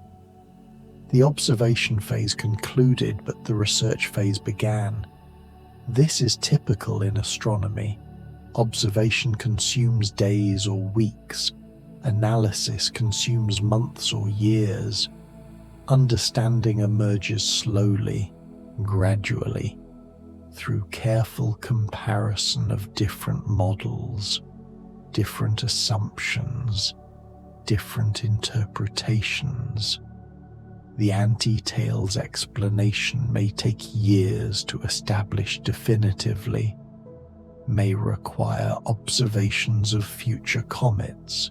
The observation phase concluded, but the research phase began. This is typical in astronomy. Observation consumes days or weeks. Analysis consumes months or years. Understanding emerges slowly, gradually, through careful comparison of different models, different assumptions, different interpretations. The anti-tail's explanation may take years to establish definitively, may require observations of future comets,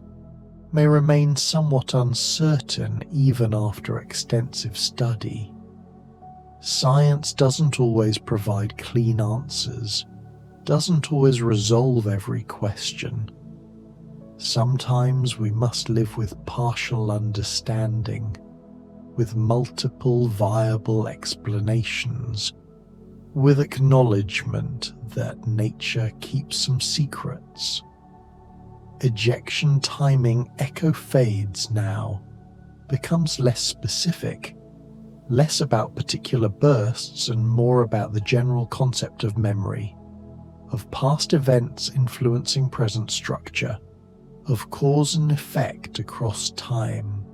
may remain somewhat uncertain even after extensive study. Science doesn't always provide clean answers, doesn't always resolve every question. Sometimes we must live with partial understanding, with multiple viable explanations, with acknowledgement that nature keeps some secrets. Ejection timing echo fades now, becomes less specific, less about particular bursts and more about the general concept of memory, of past events influencing present structure, of cause and effect across time.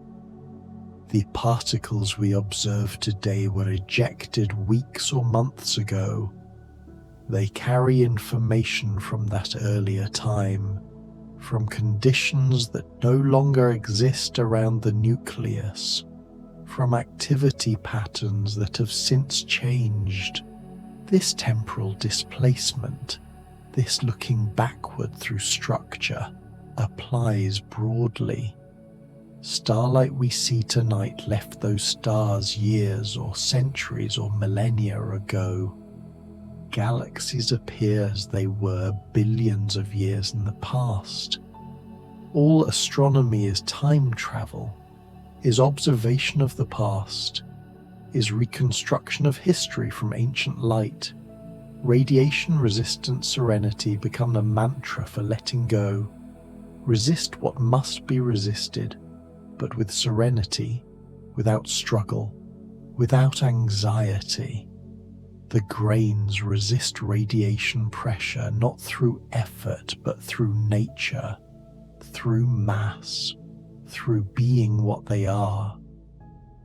The particles we observe today were ejected weeks or months ago. They carry information from that earlier time, from conditions that no longer exist around the nucleus, from activity patterns that have since changed. This temporal displacement, this looking backward through structure, applies broadly. Starlight we see tonight left those stars years or centuries or millennia ago. Galaxies appear as they were billions of years in the past. All astronomy is time travel, is observation of the past, is reconstruction of history from ancient light. Radiation-resistant serenity become a mantra for letting go. Resist what must be resisted, but with serenity, without struggle, without anxiety. The grains resist radiation pressure not through effort but through nature, through mass, through being what they are.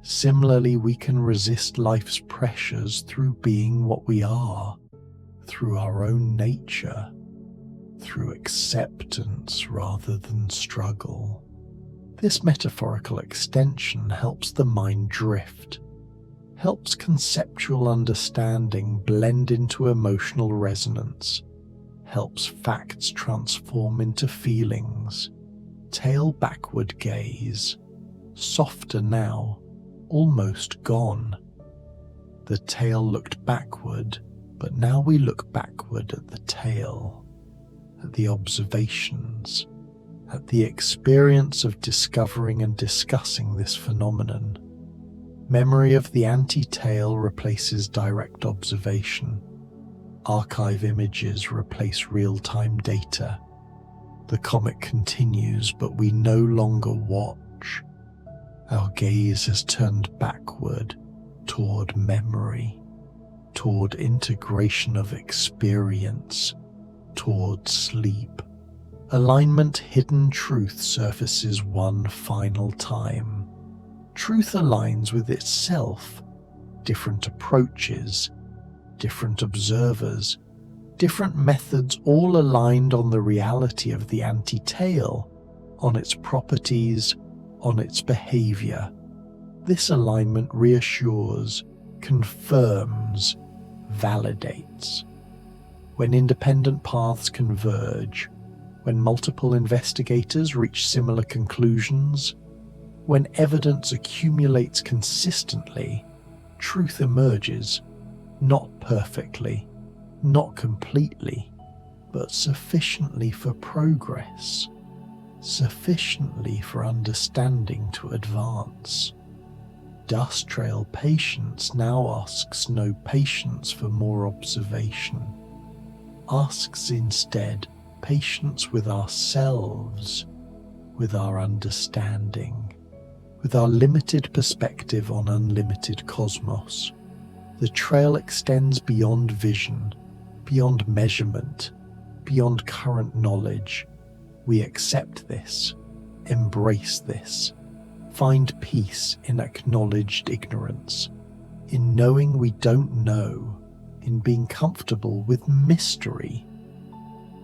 Similarly, we can resist life's pressures through being what we are, through our own nature, through acceptance rather than struggle. This metaphorical extension helps the mind drift, helps conceptual understanding blend into emotional resonance, helps facts transform into feelings, tail backward gaze, softer now, almost gone. The tail looked backward, but now we look backward at the tail, at the observations, at the experience of discovering and discussing this phenomenon. Memory of the anti-tail replaces direct observation. Archive images replace real-time data. The comet continues, but we no longer watch. Our gaze has turned backward toward memory, toward integration of experience, toward sleep. Alignment hidden truth surfaces one final time. Truth aligns with itself. Different approaches, different observers, different methods, all aligned on the reality of the anti-tail, on its properties, on its behavior. This alignment reassures, confirms, validates. When independent paths converge, when multiple investigators reach similar conclusions, when evidence accumulates consistently, truth emerges, not perfectly, not completely, but sufficiently for progress, sufficiently for understanding to advance. Dust trail patience now asks no patience for more observation, asks instead patience with ourselves, with our understanding, with our limited perspective on unlimited cosmos. The trail extends beyond vision, beyond measurement, beyond current knowledge. We accept this, embrace this, find peace in acknowledged ignorance, in knowing we don't know, in being comfortable with mystery.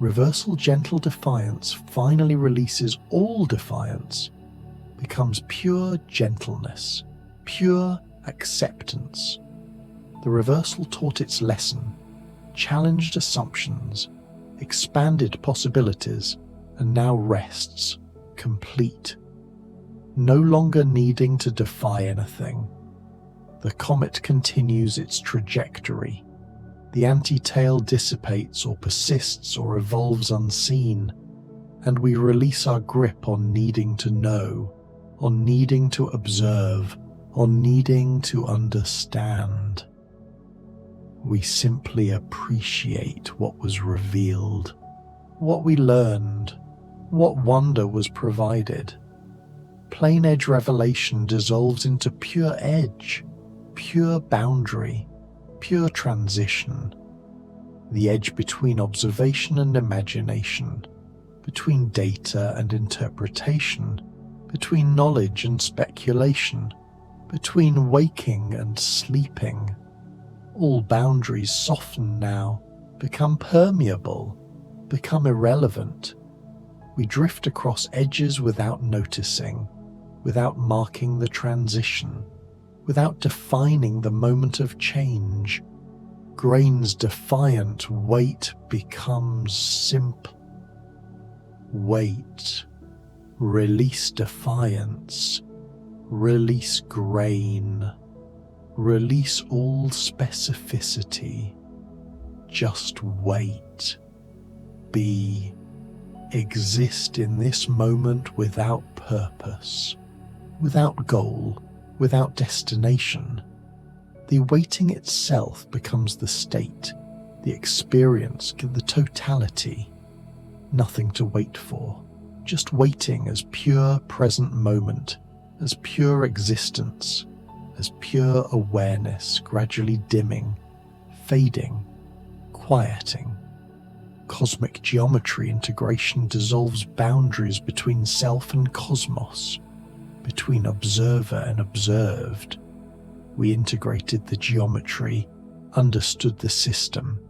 Reversal gentle defiance finally releases all defiance, becomes pure gentleness, pure acceptance. The reversal taught its lesson, challenged assumptions, expanded possibilities, and now rests, complete, no longer needing to defy anything. The comet continues its trajectory. The anti-tail dissipates or persists or evolves unseen, and we release our grip on needing to know, on needing to observe, on needing to understand. We simply appreciate what was revealed, what we learned, what wonder was provided. Plain edge revelation dissolves into pure edge, pure boundary, pure transition. The edge between observation and imagination, between data and interpretation, between knowledge and speculation, between waking and sleeping. All boundaries soften now, become permeable, become irrelevant. We drift across edges without noticing, without marking the transition, without defining the moment of change. Grain's defiant weight becomes simple. Wait, release defiance, release grain, release all specificity. Just wait, be, exist in this moment without purpose, without goal, without destination. The waiting itself becomes the state, the experience, the totality. Nothing to wait for, just waiting as pure present moment, as pure existence, as pure awareness, gradually dimming, fading, quieting. Cosmic geometry integration dissolves boundaries between self and cosmos, between observer and observed. We integrated the geometry, understood the system,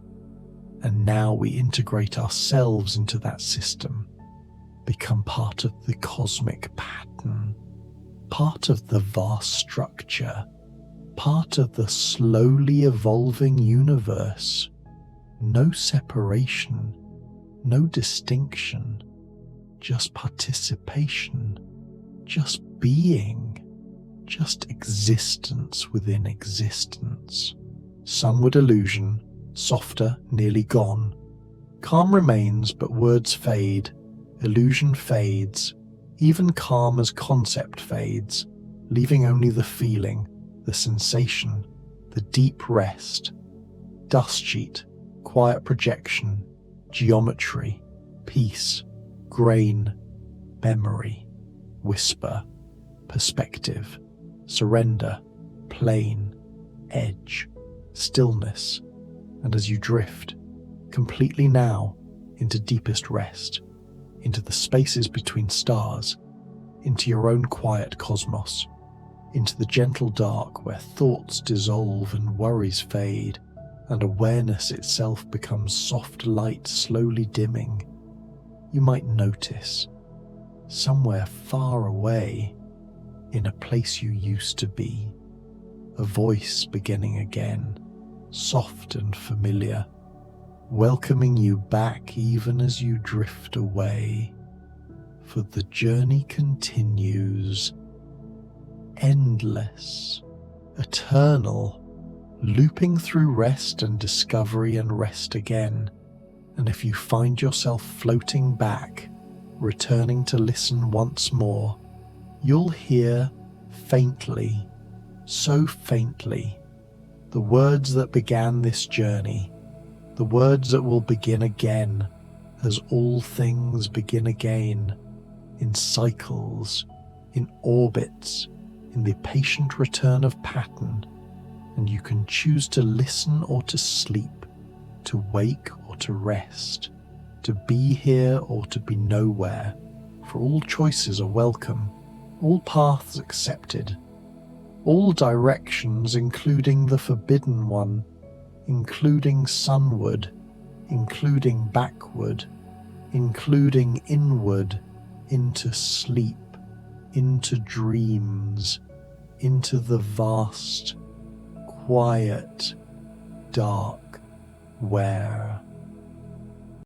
and now we integrate ourselves into that system, become part of the cosmic pattern, part of the vast structure, part of the slowly evolving universe. No separation, no distinction, just participation, just being, just existence within existence. Sunward illusion, softer, nearly gone. Calm remains, but words fade, illusion fades, even calm as concept fades, leaving only the feeling, the sensation, the deep rest. Dust sheet, quiet projection, geometry, peace, grain, memory, whisper, perspective, surrender, plane, edge, stillness, and as you drift, completely now, into deepest rest, into the spaces between stars, into your own quiet cosmos, into the gentle dark where thoughts dissolve and worries fade, and awareness itself becomes soft light slowly dimming, you might notice, somewhere far away, in a place you used to be, a voice beginning again, soft and familiar, welcoming you back even as you drift away, for the journey continues, endless, eternal, looping through rest and discovery and rest again. And if you find yourself floating back, returning to listen once more, you'll hear faintly, so faintly, the words that began this journey, the words that will begin again, as all things begin again, in cycles, in orbits, in the patient return of pattern, and you can choose to listen or to sleep, to wake or to rest, to be here or to be nowhere, for all choices are welcome, all paths accepted, all directions including the forbidden one, including sunward, including backward, including inward, into sleep, into dreams, into the vast, quiet, dark, where